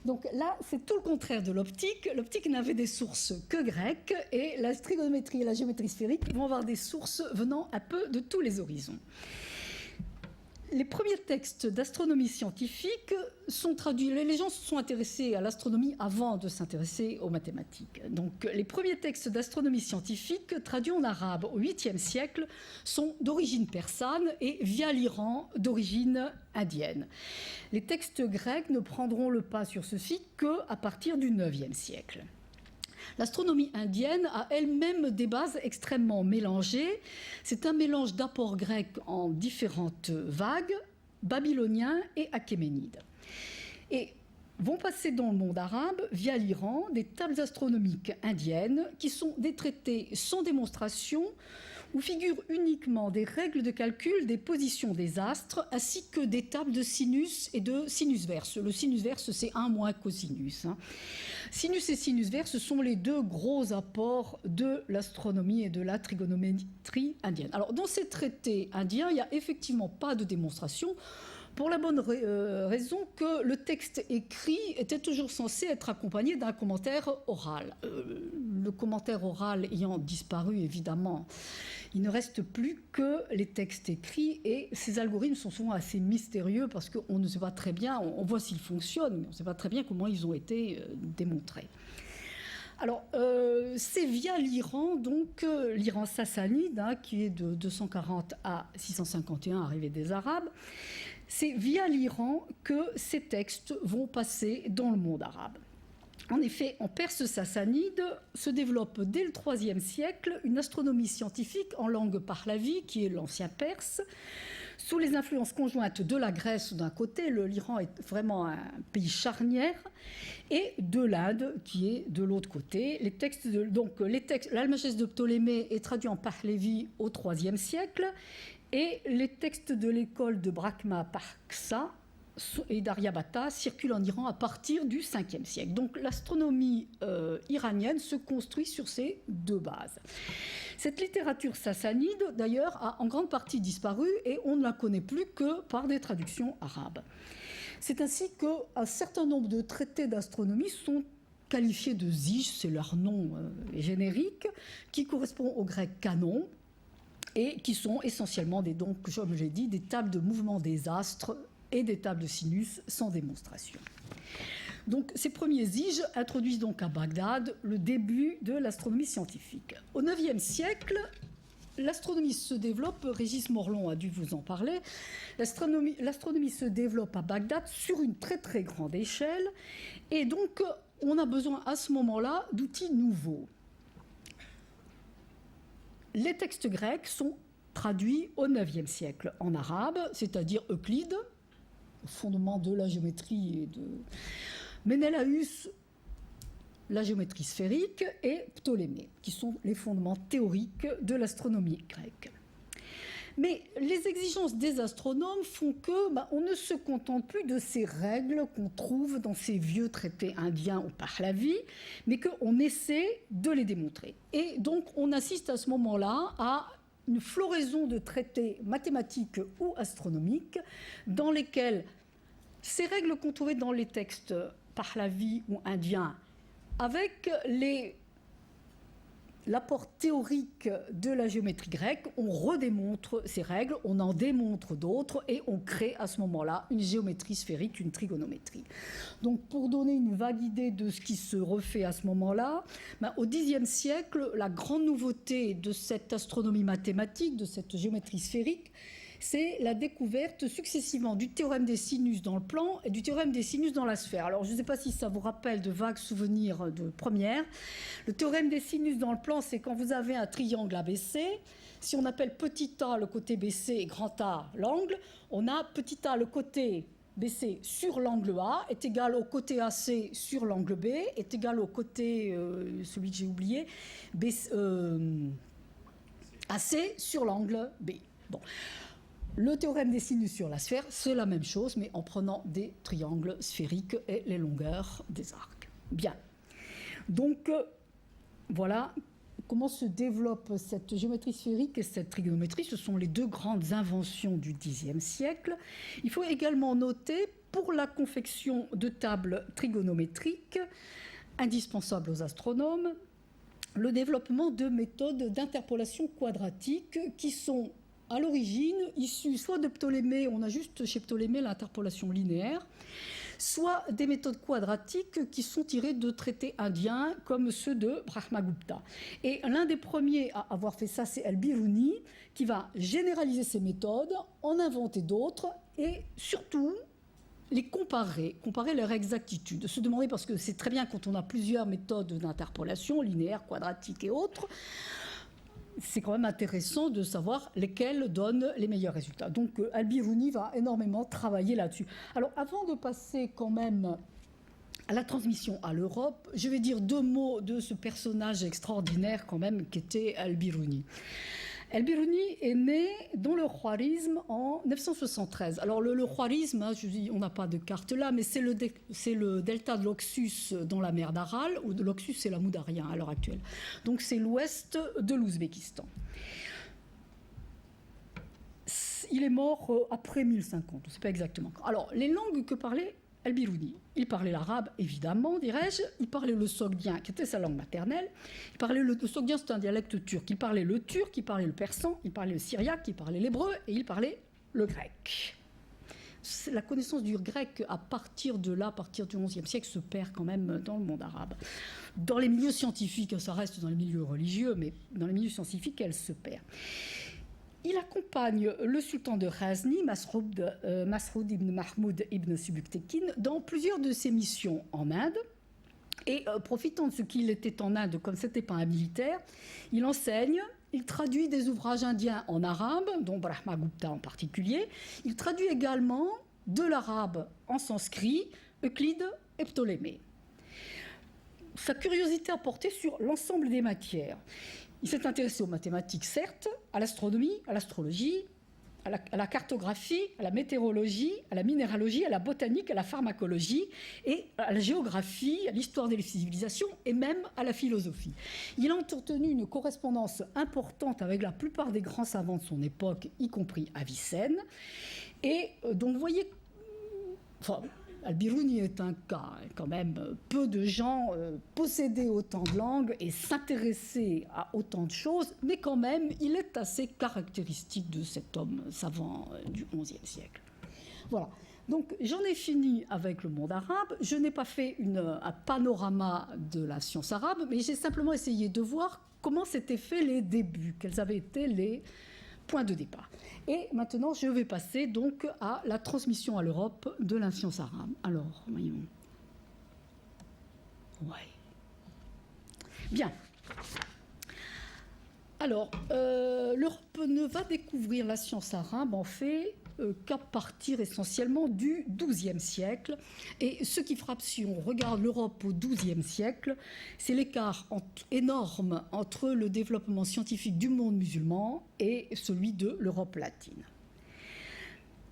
Donc là, c'est tout le contraire de l'optique. L'optique n'avait des sources que grecques, et la trigonométrie et la géométrie sphérique vont avoir des sources venant un peu de tous les horizons. Les premiers textes d'astronomie scientifique sont traduits. Les gens se sont intéressés à l'astronomie avant de s'intéresser aux mathématiques. Donc, les premiers textes d'astronomie scientifique traduits en arabe au 8e siècle sont d'origine persane et via l'Iran d'origine indienne. Les textes grecs ne prendront le pas sur ceci qu'à partir du 9e siècle. L'astronomie indienne a elle-même des bases extrêmement mélangées. C'est un mélange d'apports grecs en différentes vagues, babyloniens et achéménides. Et vont passer dans le monde arabe, via l'Iran, des tables astronomiques indiennes qui sont des traités sans démonstration, où figurent uniquement des règles de calcul des positions des astres, ainsi que des tables de sinus et de sinus verse. Le sinus verse, c'est 1 moins cosinus. Sinus et sinus verse sont les deux gros apports de l'astronomie et de la trigonométrie indienne. Alors, dans ces traités indiens, il n'y a effectivement pas de démonstration, pour la bonne raison que le texte écrit était toujours censé être accompagné d'un commentaire oral. Le commentaire oral ayant disparu, évidemment, il ne reste plus que les textes écrits, et ces algorithmes sont souvent assez mystérieux parce qu'on ne sait pas très bien, on voit s'ils fonctionnent, mais on ne sait pas très bien comment ils ont été démontrés. Alors, c'est via l'Iran, donc l'Iran sassanide, qui est de 240 à 651, arrivée des Arabes. C'est via l'Iran que ces textes vont passer dans le monde arabe. En effet, en Perse sassanide se développe dès le IIIe siècle une astronomie scientifique en langue pahlavi, qui est l'ancien perse, sous les influences conjointes de la Grèce d'un côté, l'Iran est vraiment un pays charnière, et de l'Inde qui est de l'autre côté. L'Almageste de Ptolémée est traduit en pahlavi au IIIe siècle, et les textes de l'école de Brahma Parksa et d'Aryabhata circulent en Iran à partir du 5e siècle. Donc l'astronomie iranienne se construit sur ces deux bases. Cette littérature sassanide, d'ailleurs, a en grande partie disparu et on ne la connaît plus que par des traductions arabes. C'est ainsi qu'un certain nombre de traités d'astronomie sont qualifiés de zich, c'est leur nom générique, qui correspond au grec canon, et qui sont essentiellement donc, comme j'ai dit, des tables de mouvement des astres et des tables de sinus sans démonstration. Donc, ces premiers ziges introduisent donc à Bagdad le début de l'astronomie scientifique. Au IXe siècle, l'astronomie se développe, Régis Morlon a dû vous en parler, l'astronomie se développe à Bagdad sur une très très grande échelle, et donc on a besoin à ce moment-là d'outils nouveaux. Les textes grecs sont traduits au IXe siècle en arabe, c'est-à-dire Euclide, fondement de la géométrie et de Ménélaüs, la géométrie sphérique, et Ptolémée, qui sont les fondements théoriques de l'astronomie grecque. Mais les exigences des astronomes font que on ne se contente plus de ces règles qu'on trouve dans ces vieux traités indiens au Pahlavi, mais qu'on essaie de les démontrer. Et donc on assiste à ce moment-là à une floraison de traités mathématiques ou astronomiques dans lesquels ces règles qu'on trouvait dans les textes pahlavi ou indiens, avec l'apport théorique de la géométrie grecque, on redémontre ces règles, on en démontre d'autres et on crée à ce moment-là une géométrie sphérique, une trigonométrie. Donc pour donner une vague idée de ce qui se refait à ce moment-là, au Xe siècle, la grande nouveauté de cette astronomie mathématique, de cette géométrie sphérique, c'est la découverte successivement du théorème des sinus dans le plan et du théorème des sinus dans la sphère. Alors, je ne sais pas si ça vous rappelle de vagues souvenirs de première. Le théorème des sinus dans le plan, c'est quand vous avez un triangle ABC. Si on appelle petit a le côté BC et grand A l'angle, on a petit a le côté BC sur l'angle A est égal au côté AC sur l'angle B, est égal au côté, celui que j'ai oublié, AC sur l'angle B. Bon. Le théorème des sinus sur la sphère, c'est la même chose, mais en prenant des triangles sphériques et les longueurs des arcs. Bien. Donc, voilà comment se développe cette géométrie sphérique et cette trigonométrie. Ce sont les deux grandes inventions du Xe siècle. Il faut également noter, pour la confection de tables trigonométriques, indispensables aux astronomes, le développement de méthodes d'interpolation quadratique qui sont à l'origine issues soit de Ptolémée, on a juste chez Ptolémée l'interpolation linéaire, soit des méthodes quadratiques qui sont tirées de traités indiens comme ceux de Brahmagupta. Et l'un des premiers à avoir fait ça, c'est Al-Biruni, qui va généraliser ces méthodes, en inventer d'autres et surtout les comparer leur exactitude. Se demander, parce que c'est très bien quand on a plusieurs méthodes d'interpolation, linéaire, quadratique et autres, c'est quand même intéressant de savoir lesquels donnent les meilleurs résultats. Donc Al-Biruni va énormément travailler là-dessus. Alors avant de passer quand même à la transmission à l'Europe, je vais dire deux mots de ce personnage extraordinaire quand même qu'était Al-Biruni. Al-Biruni est né dans le Khwarizm en 973. Alors le Khwarizm, je dis, on n'a pas de carte là, mais c'est le delta de l'Oxus dans la mer d'Aral, ou de l'Oxus c'est l'Amoudarien à l'heure actuelle. Donc c'est l'ouest de l'Ouzbékistan. Il est mort après 1050, on ne sait pas exactement. Alors les langues que parlait Al-Biruni, il parlait l'arabe, évidemment, dirais-je. Il parlait le sogdien, qui était sa langue maternelle. Il parlait le sogdien, c'est un dialecte turc. Il parlait le turc, il parlait le persan, il parlait le syriaque, il parlait l'hébreu et il parlait le grec. la connaissance du grec à partir de là, à partir du XIe siècle, se perd quand même dans le monde arabe. Dans les milieux scientifiques, ça reste dans les milieux religieux, mais dans les milieux scientifiques, elle se perd. Il accompagne le sultan de Ghazni, Masroud ibn Mahmoud ibn Subuktekin, dans plusieurs de ses missions en Inde. Et profitant de ce qu'il était en Inde, comme ce n'était pas un militaire, il enseigne, il traduit des ouvrages indiens en arabe, dont Brahmagupta en particulier. Il traduit également de l'arabe en sanskrit, Euclide et Ptolémée. Sa curiosité a porté sur l'ensemble des matières. Il s'est intéressé aux mathématiques, certes, à l'astronomie, à l'astrologie, à la cartographie, à la météorologie, à la minéralogie, à la botanique, à la pharmacologie et à la géographie, à l'histoire des civilisations et même à la philosophie. Il a entretenu une correspondance importante avec la plupart des grands savants de son époque, y compris Avicenne. Et donc vous voyez, Al-Biruni est un cas, quand même, peu de gens possédaient autant de langues et s'intéressaient à autant de choses, mais quand même, il est assez caractéristique de cet homme savant du XIe siècle. Voilà. Donc, j'en ai fini avec le monde arabe. Je n'ai pas fait un panorama de la science arabe, mais j'ai simplement essayé de voir comment s'étaient faits les débuts, quels avaient été les points de départ. Et maintenant, je vais passer donc à la transmission à l'Europe de la science arabe. Alors, voyons. Ouais. Bien. Alors, l'Europe ne va découvrir la science arabe, en fait, qu'à partir essentiellement du XIIe siècle. Et ce qui frappe, si on regarde l'Europe au XIIe siècle, c'est l'écart énorme entre le développement scientifique du monde musulman et celui de l'Europe latine.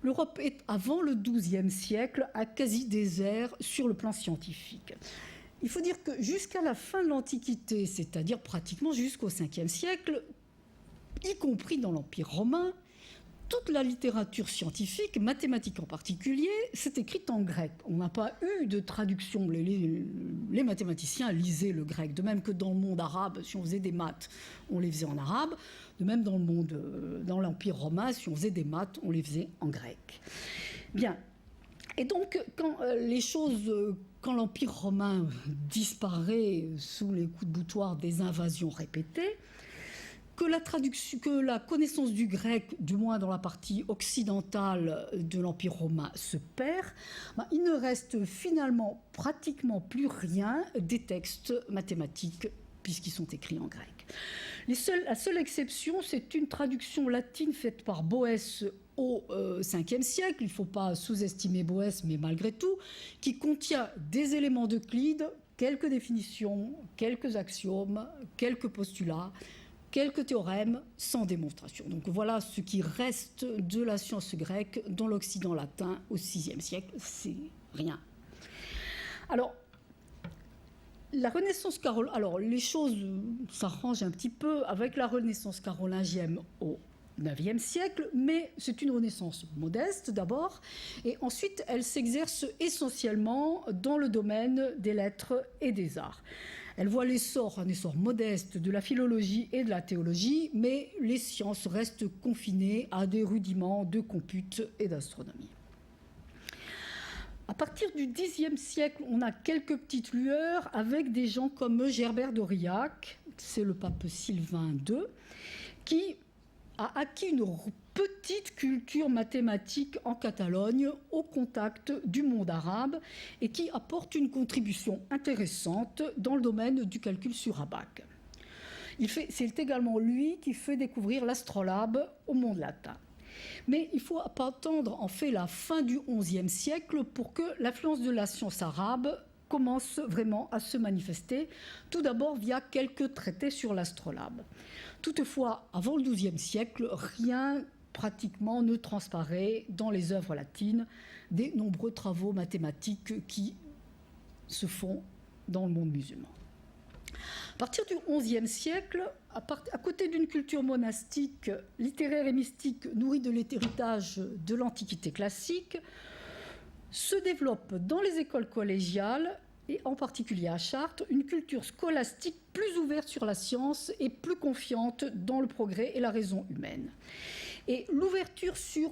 L'Europe est, avant le XIIe siècle, un quasi-désert sur le plan scientifique. Il faut dire que jusqu'à la fin de l'Antiquité, c'est-à-dire pratiquement jusqu'au Ve siècle, y compris dans l'Empire romain, toute la littérature scientifique, mathématique en particulier, s'est écrite en grec. On n'a pas eu de traduction. Les mathématiciens lisaient le grec. De même que dans le monde arabe, si on faisait des maths, on les faisait en arabe. De même dans l'Empire romain, si on faisait des maths, on les faisait en grec. Bien. Et donc, quand l'Empire romain disparaît sous les coups de boutoir des invasions répétées, que la connaissance du grec, du moins dans la partie occidentale de l'Empire romain, se perd, il ne reste finalement pratiquement plus rien des textes mathématiques puisqu'ils sont écrits en grec. La seule exception, c'est une traduction latine faite par Boès au Ve siècle, il ne faut pas sous-estimer Boès, mais malgré tout, qui contient des éléments d'Euclide, quelques définitions, quelques axiomes, quelques postulats, quelques théorèmes sans démonstration. Donc voilà ce qui reste de la science grecque dans l'Occident latin au VIe siècle, c'est rien. Alors, la Renaissance carolingienne, alors les choses s'arrangent un petit peu avec la Renaissance carolingienne au IXe siècle, mais c'est une Renaissance modeste d'abord, et ensuite elle s'exerce essentiellement dans le domaine des lettres et des arts. Elle voit un essor modeste de la philologie et de la théologie, mais les sciences restent confinées à des rudiments de compute et d'astronomie. À partir du Xe siècle, on a quelques petites lueurs avec des gens comme Gerbert d'Aurillac, c'est le pape Sylvain II, qui a acquis une petite culture mathématique en Catalogne au contact du monde arabe et qui apporte une contribution intéressante dans le domaine du calcul sur abac. C'est également lui qui fait découvrir l'astrolabe au monde latin. Mais il ne faut pas attendre en fait la fin du XIe siècle pour que l'influence de la science arabe commence vraiment à se manifester, tout d'abord via quelques traités sur l'astrolabe. Toutefois, avant le XIIe siècle, rien pratiquement ne transparaît dans les œuvres latines des nombreux travaux mathématiques qui se font dans le monde musulman. À partir du XIe siècle, à côté d'une culture monastique, littéraire et mystique nourrie de l'héritage de l'Antiquité classique, se développe dans les écoles collégiales, et en particulier à Chartres, une culture scolastique plus ouverte sur la science et plus confiante dans le progrès et la raison humaine. Et l'ouverture sur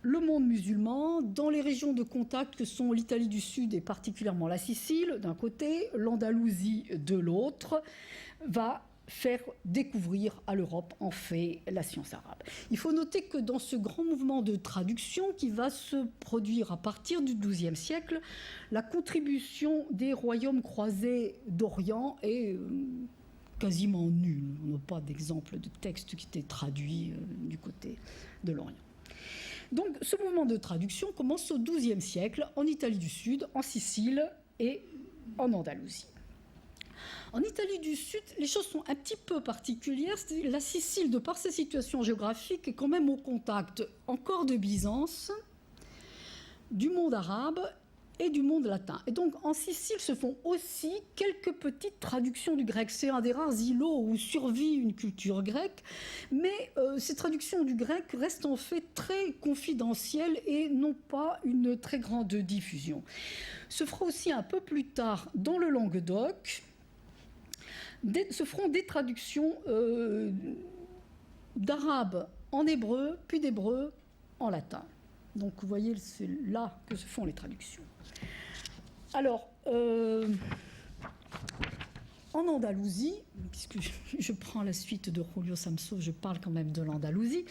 le monde musulman, dans les régions de contact que sont l'Italie du Sud et particulièrement la Sicile d'un côté, l'Andalousie de l'autre, va faire découvrir à l'Europe en fait la science arabe. Il faut noter que dans ce grand mouvement de traduction qui va se produire à partir du XIIe siècle, la contribution des royaumes croisés d'Orient est quasiment nulle. On n'a pas d'exemple de texte qui était traduit du côté de l'Orient. Donc ce mouvement de traduction commence au XIIe siècle en Italie du Sud, en Sicile et en Andalousie. En Italie du Sud, les choses sont un petit peu particulières. La Sicile, de par sa situation géographique, est quand même au contact encore de Byzance, du monde arabe et du monde latin. Et donc en Sicile se font aussi quelques petites traductions du grec. C'est un des rares îlots où survit une culture grecque, mais ces traductions du grec restent en fait très confidentielles et n'ont pas une très grande diffusion. Se fera aussi un peu plus tard dans le Languedoc, se feront des traductions d'arabe en hébreu, puis d'hébreu en latin. Donc vous voyez, c'est là que se font les traductions. Alors, en Andalousie, puisque je prends la suite de Julio Samso, je parle quand même de l'Andalousie.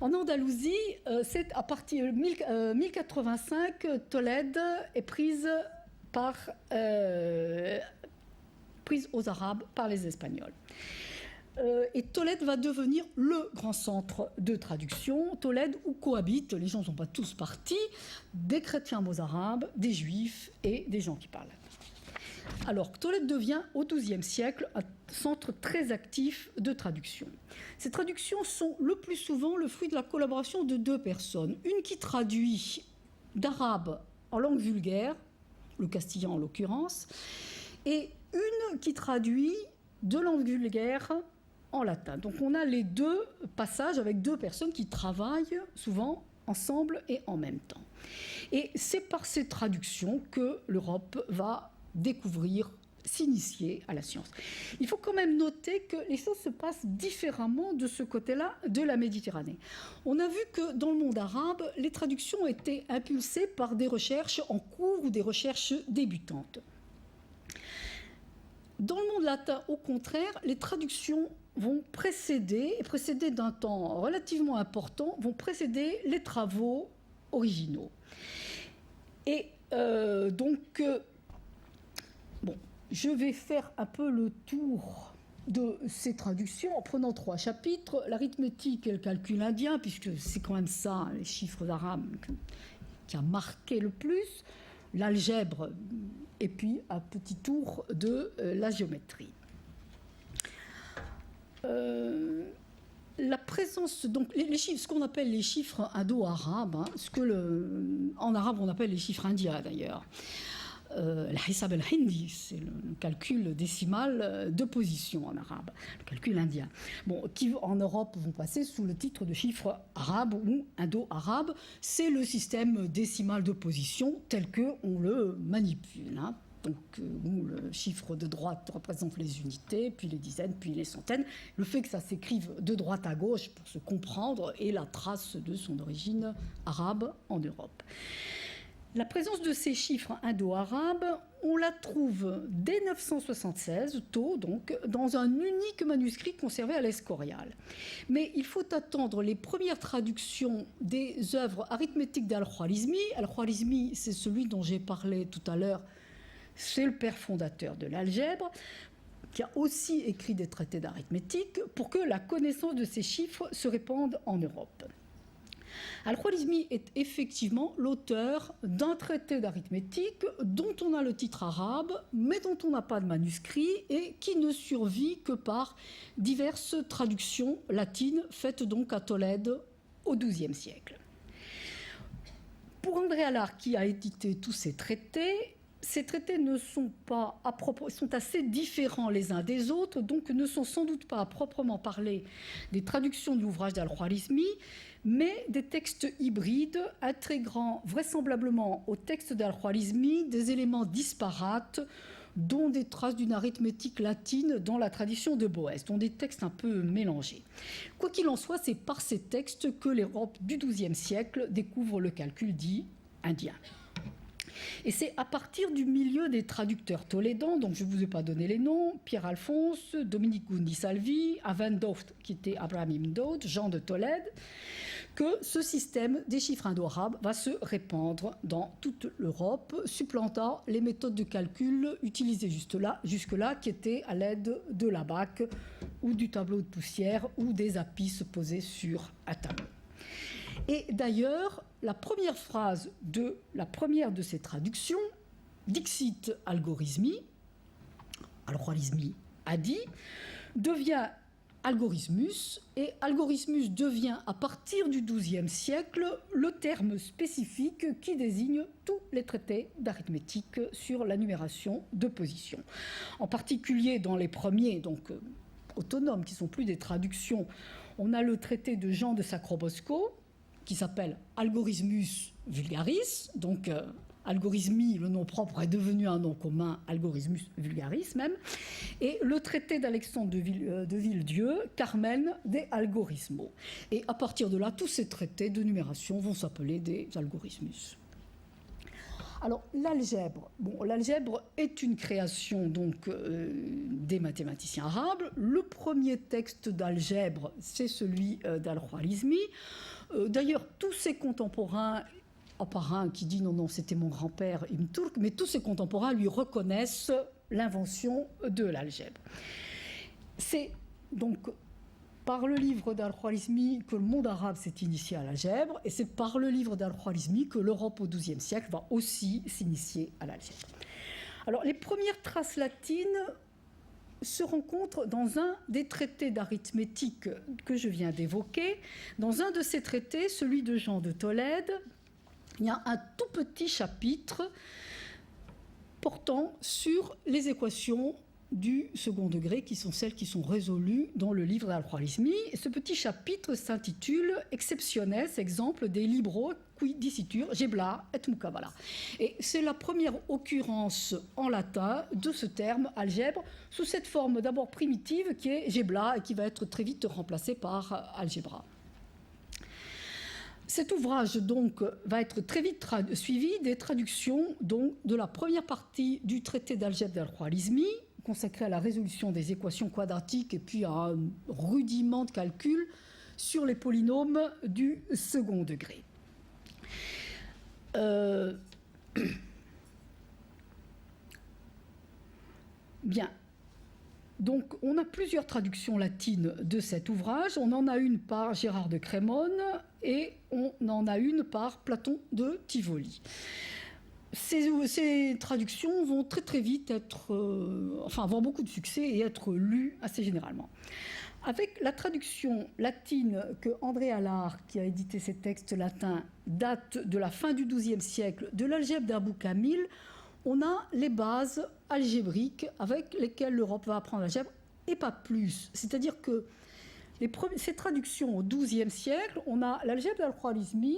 En Andalousie, c'est à partir de 1085, Tolède est prise aux Arabes par les Espagnols. Et Tolède va devenir le grand centre de traduction. Tolède où cohabitent, les gens ne sont pas tous partis, des chrétiens mozarabes, des juifs et des gens qui parlent latin. Alors Tolède devient au XIIe siècle un centre très actif de traduction. Ces traductions sont le plus souvent le fruit de la collaboration de deux personnes. Une qui traduit d'arabe en langue vulgaire, le castillan en l'occurrence, et une qui traduit de langue vulgaire en latin. Donc on a les deux passages avec deux personnes qui travaillent souvent ensemble et en même temps. Et c'est par ces traductions que l'Europe va découvrir, s'initier à la science. Il faut quand même noter que les choses se passent différemment de ce côté-là de la Méditerranée. On a vu que dans le monde arabe, les traductions étaient impulsées par des recherches en cours ou des recherches débutantes. Dans le monde latin, au contraire, les traductions vont précéder, et précéder d'un temps relativement important, vont précéder les travaux originaux. Et je vais faire un peu le tour de ces traductions en prenant 3 chapitres, l'arithmétique et le calcul indien, puisque c'est quand même ça, les chiffres d'arabe, qui a marqué le plus, l'algèbre, et puis un petit tour de la géométrie. La présence, donc les chiffres, ce qu'on appelle les chiffres indo-arabes, en arabe on appelle les chiffres indiens d'ailleurs. L'hisab al-hindi, c'est le calcul décimal de position en arabe, le calcul indien. Qui en Europe vont passer sous le titre de chiffres arabes ou indo-arabes. C'est le système décimal de position tel qu'on le manipule. Donc, où le chiffre de droite représente les unités, puis les dizaines, puis les centaines. Le fait que ça s'écrive de droite à gauche pour se comprendre est la trace de son origine arabe en Europe. La présence de ces chiffres indo-arabes, on la trouve dès 976, tôt donc, dans un unique manuscrit conservé à l'Escorial. Mais il faut attendre les premières traductions des œuvres arithmétiques d'Al-Khwarizmi. Al-Khwarizmi, c'est celui dont j'ai parlé tout à l'heure, c'est le père fondateur de l'algèbre, qui a aussi écrit des traités d'arithmétique pour que la connaissance de ces chiffres se répande en Europe. Al-Khwarizmi est effectivement l'auteur d'un traité d'arithmétique dont on a le titre arabe, mais dont on n'a pas de manuscrit et qui ne survit que par diverses traductions latines faites donc à Tolède au XIIe siècle. Pour André Allard, qui a édité tous ces traités ne sont pas sont assez différents les uns des autres, donc ne sont sans doute pas à proprement parler des traductions de l'ouvrage d'Al-Khwarizmi, mais des textes hybrides intégrant vraisemblablement au texte d'Al-Khwarizmi des éléments disparates dont des traces d'une arithmétique latine dans la tradition de Boès, dont des textes un peu mélangés. Quoi qu'il en soit, c'est par ces textes que l'Europe du XIIe siècle découvre le calcul dit indien. Et c'est à partir du milieu des traducteurs tolédans, donc je ne vous ai pas donné les noms, Pierre Alphonse, Dominique Gundi-Salvi, Avendoft, qui était Abraham Ibn Daud, Jean de Tolède, que ce système des chiffres indo-arabes va se répandre dans toute l'Europe, supplantant les méthodes de calcul utilisées jusque-là, qui étaient à l'aide de l'abaque ou du tableau de poussière ou des apis posés sur un tableau. Et d'ailleurs, la première phrase de la première de ces traductions, Dixit algorithmi, al-Khwarizmi a dit, devient algorithmus, et algorithmus devient à partir du XIIe siècle le terme spécifique qui désigne tous les traités d'arithmétique sur la numération de positions. En particulier dans les premiers, donc autonomes, qui ne sont plus des traductions, on a le traité de Jean de Sacrobosco, qui s'appelle Algorithmus vulgaris, donc algorithmi, le nom propre est devenu un nom commun, Algorithmus vulgaris même, et le traité d'Alexandre de Villedieu, Carmen des algorithmos. Et à partir de là, tous ces traités de numération vont s'appeler des algorithmus. Alors, l'algèbre est une création donc des mathématiciens arabes. Le premier texte d'algèbre, c'est celui d'Al-Khwarizmi. D'ailleurs, tous ses contemporains, à part un qui dit non, c'était mon grand-père Ibn Turk, mais tous ses contemporains lui reconnaissent l'invention de l'algèbre. C'est donc par le livre d'Al-Khwarizmi que le monde arabe s'est initié à l'algèbre, et c'est par le livre d'Al-Khwarizmi que l'Europe au XIIe siècle va aussi s'initier à l'algèbre. Alors, les premières traces latines se rencontrent dans un des traités d'arithmétique que je viens d'évoquer. Dans un de ces traités, celui de Jean de Tolède, il y a un tout petit chapitre portant sur les équations du second degré, qui sont celles qui sont résolues dans le livre d'Al-Khwarizmi. Ce petit chapitre s'intitule « Exceptiones, exemple des libros qui dicitur Gebla et Mukabala ». Et c'est la première occurrence en latin de ce terme algèbre, sous cette forme d'abord primitive qui est Gebla et qui va être très vite remplacée par algebra. Cet ouvrage donc va être très vite suivi des traductions donc, de la première partie du traité d'algèbre d'Al-Khwarizmi, consacré à la résolution des équations quadratiques et puis à un rudiment de calcul sur les polynômes du second degré. Bien. Donc, on a plusieurs traductions latines de cet ouvrage. On en a une par Gérard de Crémone et on en a une par Platon de Tivoli. Ces traductions vont très très vite avoir beaucoup de succès et être lues assez généralement. Avec la traduction latine que André Allard, qui a édité ces textes latins, date de la fin du XIIe siècle, de l'algèbre d'Abou Kamil, on a les bases algébriques avec lesquelles l'Europe va apprendre l'algèbre, et pas plus. C'est-à-dire que ces traductions au XIIe siècle, on a l'algèbre d'Al-Khwarizmi,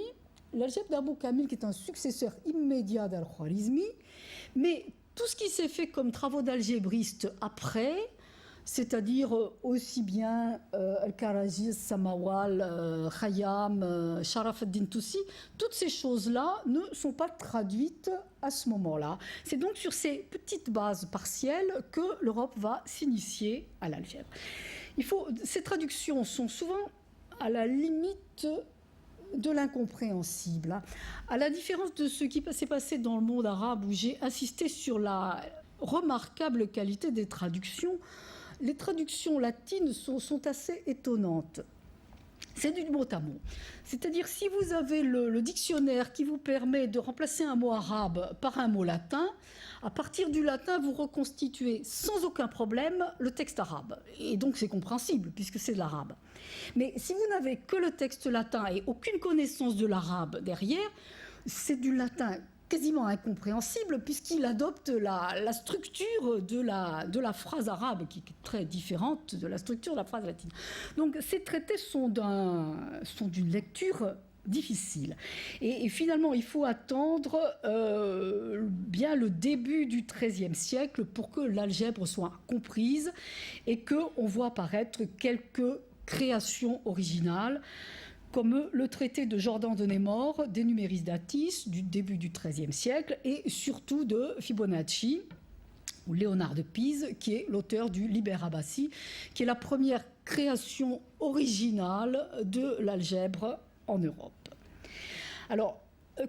l'algèbre d'Abou Kamil, qui est un successeur immédiat d'Al-Khwarizmi, mais tout ce qui s'est fait comme travaux d'algébristes après, c'est-à-dire aussi bien Al-Karaji, Samawal, Khayyam, Sharaf ad-Din Toussi, toutes ces choses-là ne sont pas traduites à ce moment-là. C'est donc sur ces petites bases partielles que l'Europe va s'initier à l'algèbre. Ces traductions sont souvent à la limite de l'incompréhensible. À la différence de ce qui s'est passé dans le monde arabe, où j'ai insisté sur la remarquable qualité des traductions, les traductions latines sont assez étonnantes. C'est du mot à mot. C'est-à-dire, si vous avez le dictionnaire qui vous permet de remplacer un mot arabe par un mot latin, à partir du latin, vous reconstituez sans aucun problème le texte arabe. Et donc, c'est compréhensible, puisque c'est de l'arabe. Mais si vous n'avez que le texte latin et aucune connaissance de l'arabe derrière, c'est du latin quasiment incompréhensible, puisqu'il adopte la structure de la phrase arabe, qui est très différente de la structure de la phrase latine. Donc ces traités sont d'une lecture difficile. Et finalement, il faut attendre bien le début du XIIIe siècle pour que l'algèbre soit comprise et qu'on voit apparaître quelques créations originales, comme le traité de Jordan de Némours, De Numeris Datis, du début du XIIIe siècle, et surtout de Fibonacci, ou Léonard de Pise, qui est l'auteur du Liber Abaci, qui est la première création originale de l'algèbre en Europe. Alors,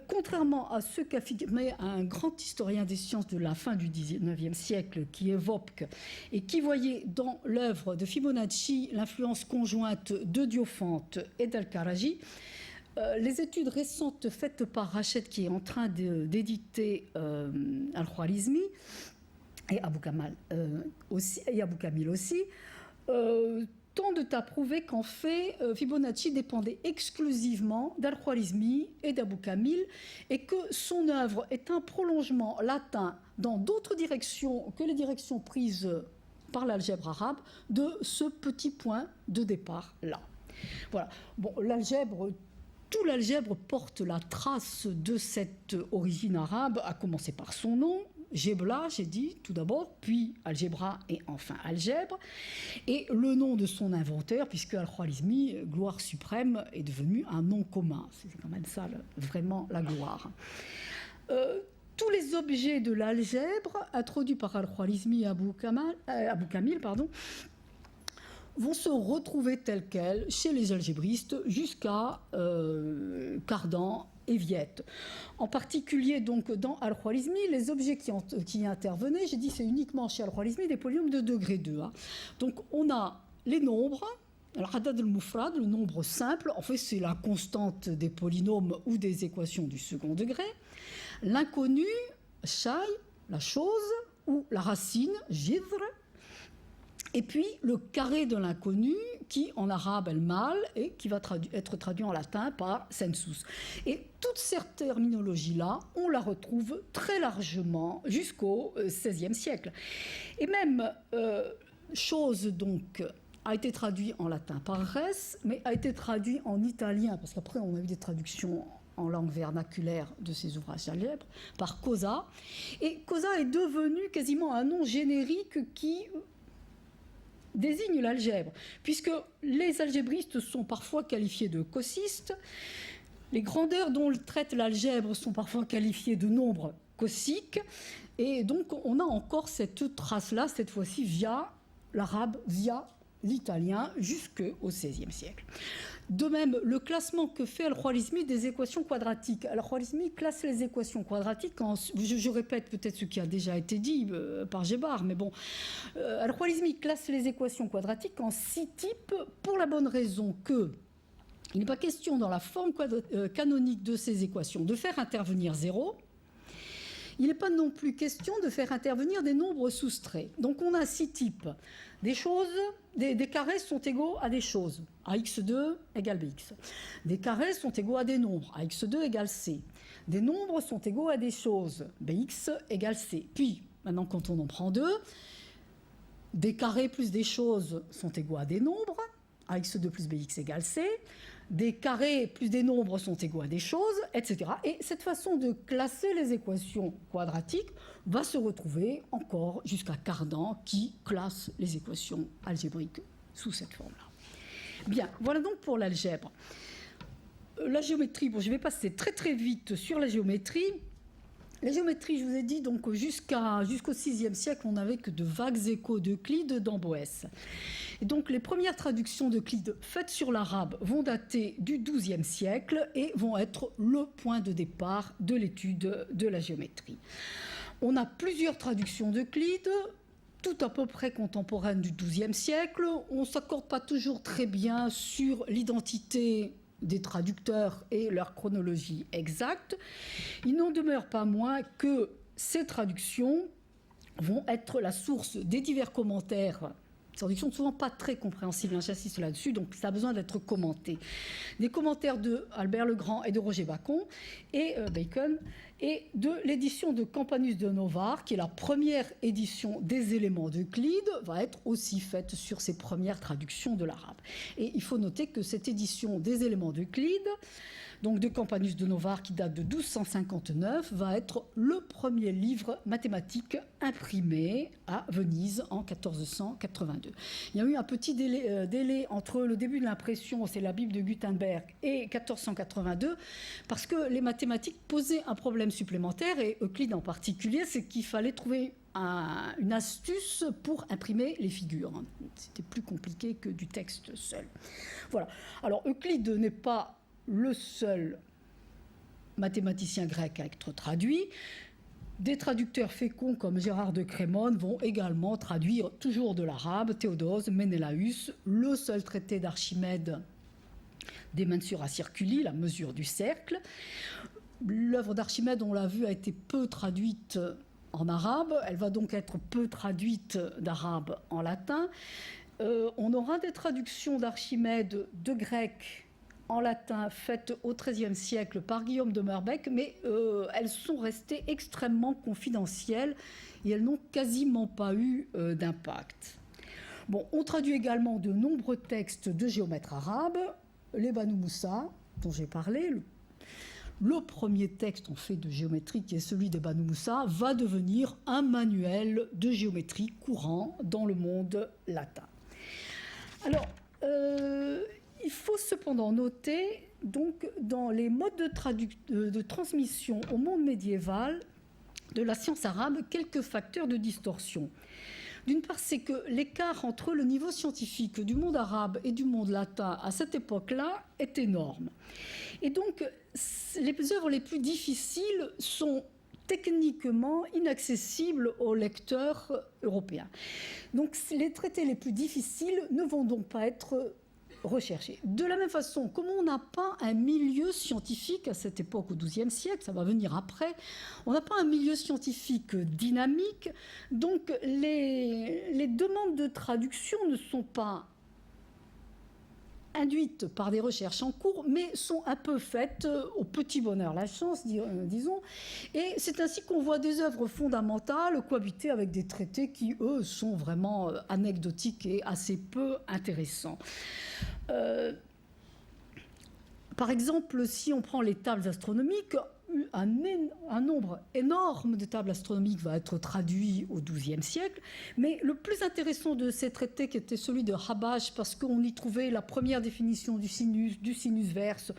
contrairement à ce qu'affirmait un grand historien des sciences de la fin du XIXe siècle, qui évoque et qui voyait dans l'œuvre de Fibonacci l'influence conjointe de Diophante et d'Al-Karaji, les études récentes faites par Rached, qui est en train d'éditer Al-Khwarizmi, et Abou Kamil aussi, tendent à prouver qu'en fait, Fibonacci dépendait exclusivement d'Al-Khwarizmi et d'Abou Kamil, et que son œuvre est un prolongement latin dans d'autres directions que les directions prises par l'algèbre arabe de ce petit point de départ-là. Voilà. Bon, tout l'algèbre porte la trace de cette origine arabe, à commencer par son nom, Gebla, j'ai dit tout d'abord, puis Algebra et enfin Algèbre, et le nom de son inventeur, puisque Al-Khwarizmi, gloire suprême, est devenu un nom commun. C'est quand même ça, vraiment la gloire. Tous les objets de l'algèbre, introduits par Al-Khwarizmi et Abou Kamil, vont se retrouver tels quels chez les algébristes jusqu'à Cardan et Viette. En particulier, donc, dans Al-Khwarizmi, les objets qui intervenaient, j'ai dit c'est uniquement chez Al-Khwarizmi des polynômes de degré 2. Hein. Donc, on a les nombres, al-Haddad al-Mufrad, le nombre simple, en fait, c'est la constante des polynômes ou des équations du second degré. L'inconnu, shay, la chose, ou la racine, jidr. Et puis le carré de l'inconnu, qui en arabe est le mal et qui va être traduit en latin par sensus. Et toute cette terminologie-là, on la retrouve très largement jusqu'au XVIe siècle. Et même chose donc a été traduit en latin par Res, mais a été traduit en italien, parce qu'après on a eu des traductions en langue vernaculaire de ces ouvrages d'algèbre, par Cosa. Et Cosa est devenu quasiment un nom générique qui désigne l'algèbre, puisque les algébristes sont parfois qualifiés de cossistes, les grandeurs dont traite l'algèbre sont parfois qualifiées de nombres cossiques, et donc on a encore cette trace-là, cette fois-ci via l'arabe, via l'italien, jusqu'au XVIe siècle. De même, le classement que fait Al-Khwarizmi des équations quadratiques. Al-Khwarizmi classe les équations quadratiques en... Je répète peut-être ce qui a déjà été dit par Gebhard, mais bon. Al-Khwarizmi classe les équations quadratiques en 6 types pour la bonne raison que il n'est pas question dans la forme canonique de ces équations de faire intervenir 0. Il n'est pas non plus question de faire intervenir des nombres soustraits. Donc on a 6 types. Des choses, des carrés sont égaux à des choses. AX2 égale BX. Des carrés sont égaux à des nombres. AX2 égale C. Des nombres sont égaux à des choses. BX égale C. Puis, maintenant quand on en prend 2, des carrés plus des choses sont égaux à des nombres. AX2 plus BX égale C. Des carrés plus des nombres sont égaux à des choses, etc. Et cette façon de classer les équations quadratiques va se retrouver encore jusqu'à Cardan, qui classe les équations algébriques sous cette forme-là. Bien, voilà donc pour l'algèbre. La géométrie, bon, je vais passer très très vite sur la géométrie. La géométrie, je vous ai dit, donc jusqu'au VIe siècle, on n'avait que de vagues échos d'Euclide dans Boès. Et donc les premières traductions d'Euclide faites sur l'arabe vont dater du XIIe siècle et vont être le point de départ de l'étude de la géométrie. On a plusieurs traductions d'Euclide, toutes à peu près contemporaines du XIIe siècle. On ne s'accorde pas toujours très bien sur l'identité des traducteurs et leur chronologie exacte. Il n'en demeure pas moins que ces traductions vont être la source des divers commentaires. Ces traductions ne sont souvent pas très compréhensibles, j'insiste là-dessus, donc ça a besoin d'être commenté. Des commentaires de Albert le Grand et de Roger Bacon, et Bacon, et de l'édition de Campanus de Novare, qui est la première édition des éléments d'Euclide, va être aussi faite sur ces premières traductions de l'arabe. Et il faut noter que cette édition des éléments d'Euclide, donc de Campanus de Novare, qui date de 1259, va être le premier livre mathématique imprimé à Venise en 1482. Il y a eu un petit délai entre le début de l'impression, c'est la Bible de Gutenberg, et 1482, parce que les mathématiques posaient un problème supplémentaire, et Euclide en particulier, c'est qu'il fallait trouver une astuce pour imprimer les figures. C'était plus compliqué que du texte seul. Voilà. Alors Euclide n'est pas le seul mathématicien grec à être traduit. Des traducteurs féconds comme Gérard de Crémone vont également traduire toujours de l'arabe, Théodose, Ménélaüs, le seul traité d'Archimède des Mensura Circuli, la mesure du cercle. L'œuvre d'Archimède, on l'a vu, a été peu traduite en arabe. Elle va donc être peu traduite d'arabe en latin. On aura des traductions d'Archimède de grec en latin faites au XIIIe siècle par Guillaume de Meurbeck, mais elles sont restées extrêmement confidentielles et elles n'ont quasiment pas eu d'impact. Bon, on traduit également de nombreux textes de géomètres arabes, les Banu Moussa, dont j'ai parlé. Le premier texte en fait de géométrie, qui est celui des Banu Moussa, va devenir un manuel de géométrie courant dans le monde latin. Alors, il faut cependant noter, donc, dans les modes de transmission au monde médiéval de la science arabe, quelques facteurs de distorsion. D'une part, c'est que l'écart entre le niveau scientifique du monde arabe et du monde latin à cette époque-là est énorme. Et donc, les œuvres les plus difficiles sont techniquement inaccessibles aux lecteurs européens. Donc, les traités les plus difficiles ne vont donc pas être recherchés. De la même façon, comme on n'a pas un milieu scientifique à cette époque, au XIIe siècle, ça va venir après, on n'a pas un milieu scientifique dynamique, donc les demandes de traduction ne sont pas induites par des recherches en cours, mais sont un peu faites au petit bonheur, la chance, disons. Et c'est ainsi qu'on voit des œuvres fondamentales cohabiter avec des traités qui, eux, sont vraiment anecdotiques et assez peu intéressants. Par exemple, si on prend les tables astronomiques, un nombre énorme de tables astronomiques va être traduit au XIIe siècle, mais le plus intéressant de ces traités, qui était celui de Habash, parce qu'on y trouvait la première définition du sinus verse,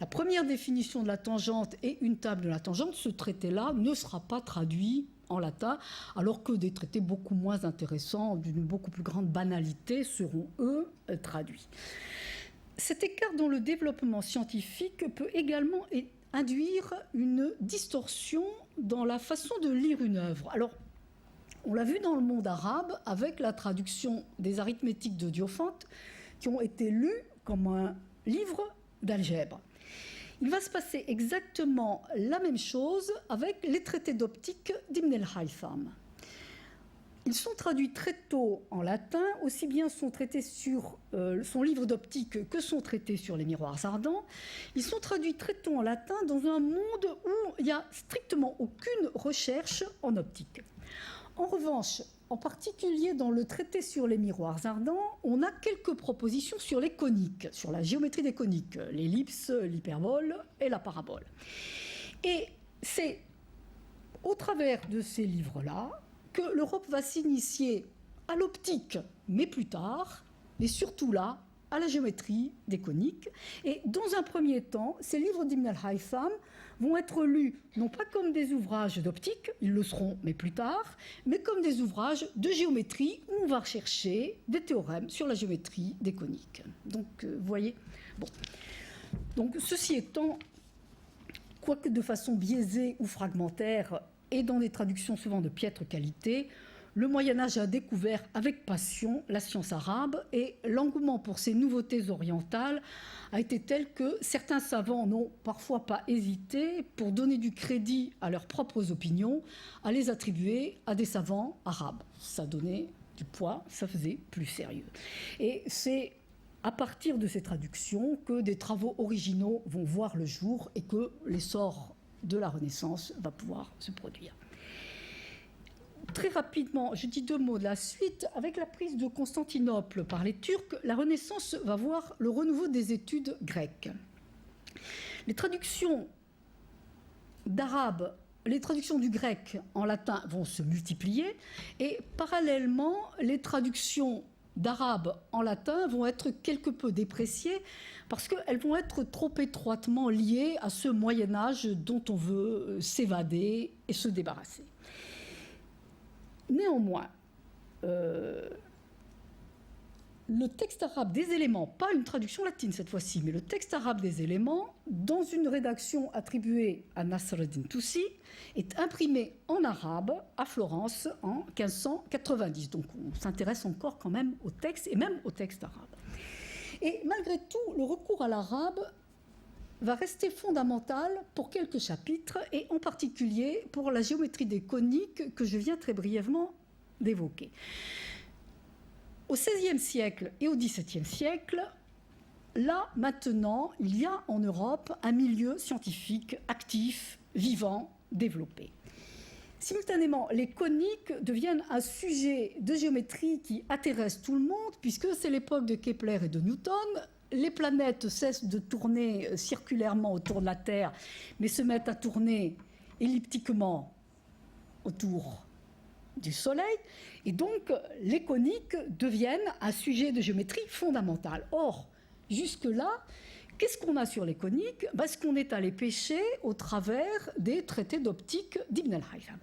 la première définition de la tangente et une table de la tangente, ce traité-là ne sera pas traduit en latin, alors que des traités beaucoup moins intéressants, d'une beaucoup plus grande banalité, seront, eux, traduits. Cet écart dans le développement scientifique peut également induire une distorsion dans la façon de lire une œuvre. Alors, on l'a vu dans le monde arabe avec la traduction des arithmétiques de Diophante, qui ont été lues comme un livre d'algèbre. Il va se passer exactement la même chose avec les traités d'optique d'Ibn el-Haytham. Ils sont traduits très tôt en latin, aussi bien son traité sur son livre d'optique que son traité sur les miroirs ardents. Ils sont traduits très tôt en latin dans un monde où il n'y a strictement aucune recherche en optique. En revanche, en particulier dans le traité sur les miroirs ardents, on a quelques propositions sur les coniques, sur la géométrie des coniques, l'ellipse, l'hyperbole et la parabole. Et c'est au travers de ces livres-là que l'Europe va s'initier à l'optique, mais plus tard, et surtout là, à la géométrie des coniques. Et dans un premier temps, ces livres d'Ibn el-Haytham vont être lus, non pas comme des ouvrages d'optique, ils le seront, mais plus tard, mais comme des ouvrages de géométrie où on va rechercher des théorèmes sur la géométrie des coniques. Donc, vous voyez, bon. Donc, ceci étant, quoique de façon biaisée ou fragmentaire, et dans des traductions souvent de piètre qualité, le Moyen-Âge a découvert avec passion la science arabe et l'engouement pour ces nouveautés orientales a été tel que certains savants n'ont parfois pas hésité, pour donner du crédit à leurs propres opinions, à les attribuer à des savants arabes. Ça donnait du poids, ça faisait plus sérieux. Et c'est à partir de ces traductions que des travaux originaux vont voir le jour et que l'essor de la Renaissance va pouvoir se produire. Très rapidement, je dis 2 mots de la suite. Avec la prise de Constantinople par les Turcs, la Renaissance va voir le renouveau des études grecques. Les traductions d'arabe, les traductions du grec en latin vont se multiplier et parallèlement, les traductions d'arabe en latin vont être quelque peu dépréciées parce qu'elles vont être trop étroitement liées à ce Moyen-Âge dont on veut s'évader et se débarrasser. Néanmoins, le texte arabe des éléments, pas une traduction latine cette fois-ci, mais le texte arabe des éléments, dans une rédaction attribuée à Nasr ad-Din Toussi, est imprimé en arabe à Florence en 1590. Donc on s'intéresse encore quand même au texte, et même au texte arabe. Et malgré tout, le recours à l'arabe va rester fondamental pour quelques chapitres, et en particulier pour la géométrie des coniques que je viens très brièvement d'évoquer. Au XVIe siècle et au XVIIe siècle, là, maintenant, il y a en Europe un milieu scientifique actif, vivant, développé. Simultanément, les coniques deviennent un sujet de géométrie qui intéresse tout le monde, puisque c'est l'époque de Kepler et de Newton. Les planètes cessent de tourner circulairement autour de la Terre, mais se mettent à tourner elliptiquement autour du Soleil, et donc les coniques deviennent un sujet de géométrie fondamental. Or, jusque-là, qu'est-ce qu'on a sur les coniques ? Ce qu'on est allé pêcher au travers des traités d'optique d'Ibn al-Haytham.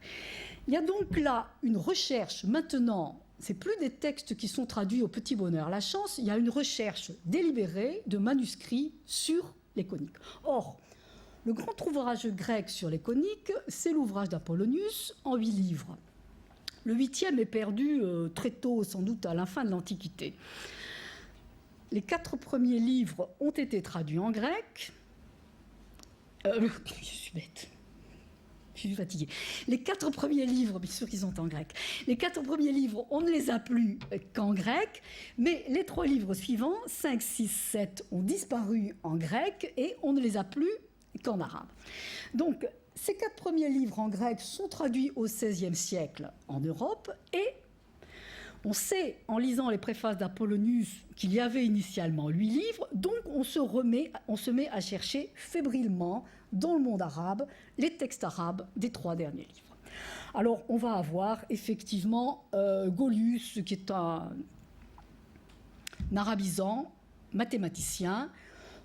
Il y a donc là une recherche maintenant, c'est plus des textes qui sont traduits au petit bonheur, la chance, il y a une recherche délibérée de manuscrits sur les coniques. Or, le grand ouvrage grec sur les coniques, c'est l'ouvrage d'Apollonius en 8 livres. Le 8e est perdu très tôt, sans doute à la fin de l'Antiquité. Les 4 premiers livres ont été traduits en grec. Je suis bête. Je suis fatiguée. Les 4 premiers livres, bien sûr qu'ils sont en grec. Les 4 premiers livres, on ne les a plus qu'en grec, mais les 3 livres suivants, 5, 6, 7, ont disparu en grec et on ne les a plus qu'en arabe. Donc, ces 4 premiers livres en grec sont traduits au XVIe siècle en Europe et on sait, en lisant les préfaces d'Apollonius, qu'il y avait initialement 8 livres, donc on se met à chercher fébrilement dans le monde arabe les textes arabes des 3 derniers livres. Alors on va avoir effectivement Gaulius, qui est un arabisant, mathématicien,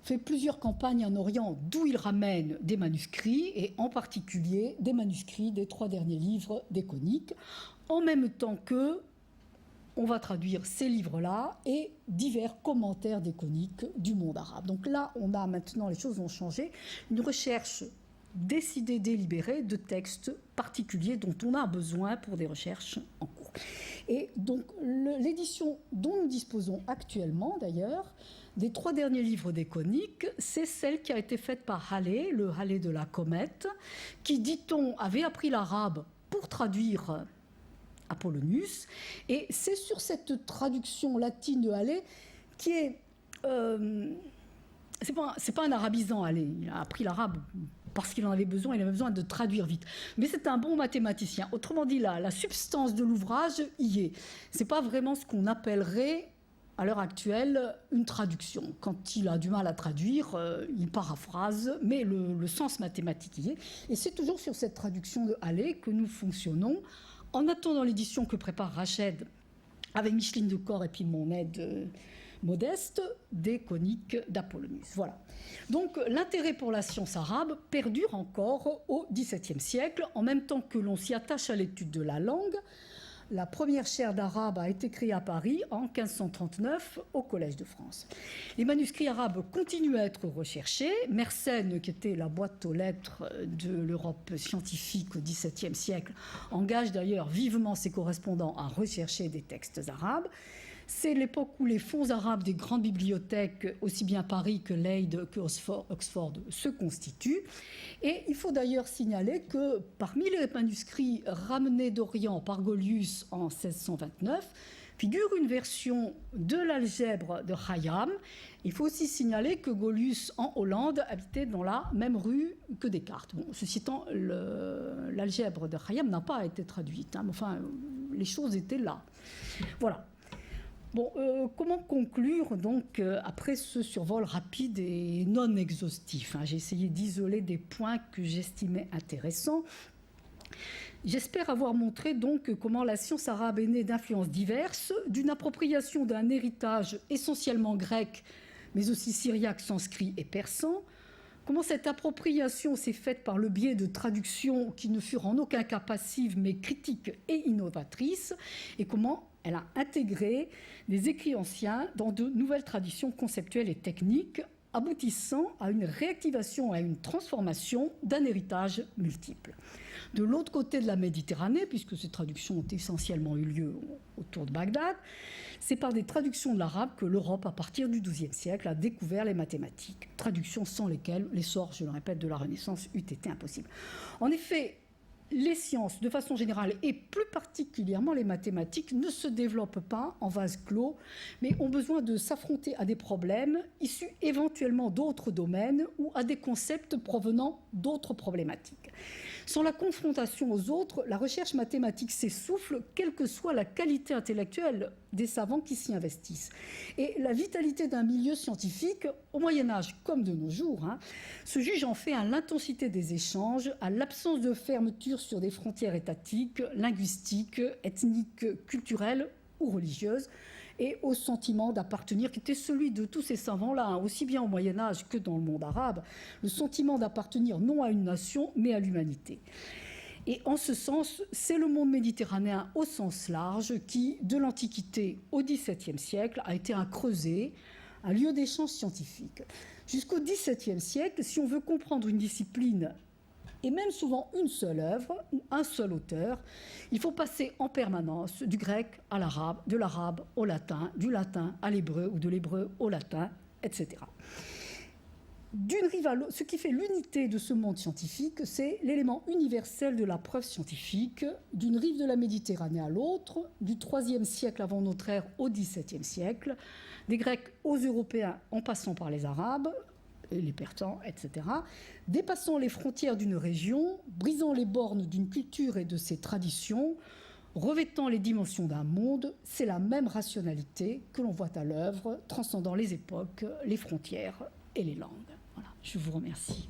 fait plusieurs campagnes en Orient d'où il ramène des manuscrits, et en particulier des manuscrits des 3 derniers livres des coniques, en même temps que on va traduire ces livres-là et divers commentaires des coniques du monde arabe. Donc là, on a maintenant, les choses ont changé, une recherche décidée, délibérée de textes particuliers dont on a besoin pour des recherches en cours. Et donc l'édition dont nous disposons actuellement, d'ailleurs, des 3 derniers livres des coniques, c'est celle qui a été faite par Halley, le Halley de la comète, qui, dit-on, avait appris l'arabe pour traduire Apollonius, et c'est sur cette traduction latine de Halley qui est... c'est pas un arabisant, Halley, il a appris l'arabe parce qu'il en avait besoin, il avait besoin de traduire vite. Mais c'est un bon mathématicien. Autrement dit, la substance de l'ouvrage y est. C'est pas vraiment ce qu'on appellerait à l'heure actuelle une traduction. Quand il a du mal à traduire, il paraphrase, mais le sens mathématique y est. Et c'est toujours sur cette traduction de Halley que nous fonctionnons, en attendant l'édition que prépare Rached avec Micheline Decor et puis mon aide modeste des coniques d'Apollonius. Voilà. Donc l'intérêt pour la science arabe perdure encore au XVIIe siècle, en même temps que l'on s'y attache à l'étude de la langue. La première chaire d'arabe a été créée à Paris en 1539 au Collège de France. Les manuscrits arabes continuent à être recherchés. Mersenne, qui était la boîte aux lettres de l'Europe scientifique au XVIIe siècle, engage d'ailleurs vivement ses correspondants à rechercher des textes arabes. C'est l'époque où les fonds arabes des grandes bibliothèques, aussi bien Paris que Leyde que Oxford, se constituent. Et il faut d'ailleurs signaler que parmi les manuscrits ramenés d'Orient par Gaulius en 1629, figure une version de l'algèbre de Khayyam. Il faut aussi signaler que Gaulius, en Hollande, habitait dans la même rue que Descartes. Bon, ceci étant, l'algèbre de Khayyam n'a pas été traduite, hein, mais enfin, les choses étaient là. Voilà. Bon, comment conclure donc après ce survol rapide et non exhaustif, hein. J'ai essayé d'isoler des points que j'estimais intéressants. J'espère avoir montré donc comment la science arabe est née d'influences diverses, d'une appropriation d'un héritage essentiellement grec, mais aussi syriaque, sanskrit et persan. Comment cette appropriation s'est faite par le biais de traductions qui ne furent en aucun cas passives, mais critiques et innovatrices, et comment elle a intégré des écrits anciens dans de nouvelles traditions conceptuelles et techniques, aboutissant à une réactivation, à une transformation d'un héritage multiple. De l'autre côté de la Méditerranée, puisque ces traductions ont essentiellement eu lieu autour de Bagdad, c'est par des traductions de l'arabe que l'Europe, à partir du XIIe siècle, a découvert les mathématiques. Traductions sans lesquelles l'essor, je le répète, de la Renaissance eût été impossible. En effet, les sciences, de façon générale, et plus particulièrement les mathématiques, ne se développent pas en vase clos, mais ont besoin de s'affronter à des problèmes issus éventuellement d'autres domaines ou à des concepts provenant d'autres problématiques. Sans la confrontation aux autres, la recherche mathématique s'essouffle, quelle que soit la qualité intellectuelle des savants qui s'y investissent. Et la vitalité d'un milieu scientifique, au Moyen-Âge comme de nos jours, se juge en fait à l'intensité des échanges, à l'absence de fermeture sur des frontières étatiques, linguistiques, ethniques, culturelles ou religieuses, et au sentiment d'appartenir, qui était celui de tous ces savants-là, aussi bien au Moyen-Âge que dans le monde arabe, le sentiment d'appartenir non à une nation, mais à l'humanité. Et en ce sens, c'est le monde méditerranéen au sens large qui, de l'Antiquité au XVIIe siècle, a été un creuset, un lieu d'échange scientifique. Jusqu'au XVIIe siècle, si on veut comprendre une discipline, et même souvent une seule œuvre ou un seul auteur, il faut passer en permanence du grec à l'arabe, de l'arabe au latin, du latin à l'hébreu ou de l'hébreu au latin, etc. D'une rive à l'autre, ce qui fait l'unité de ce monde scientifique, c'est l'élément universel de la preuve scientifique, d'une rive de la Méditerranée à l'autre, du IIIe siècle avant notre ère au XVIIe siècle, des Grecs aux Européens en passant par les Arabes, et les Persans, etc., dépassant les frontières d'une région, brisant les bornes d'une culture et de ses traditions, revêtant les dimensions d'un monde, c'est la même rationalité que l'on voit à l'œuvre, transcendant les époques, les frontières et les langues. Voilà, je vous remercie.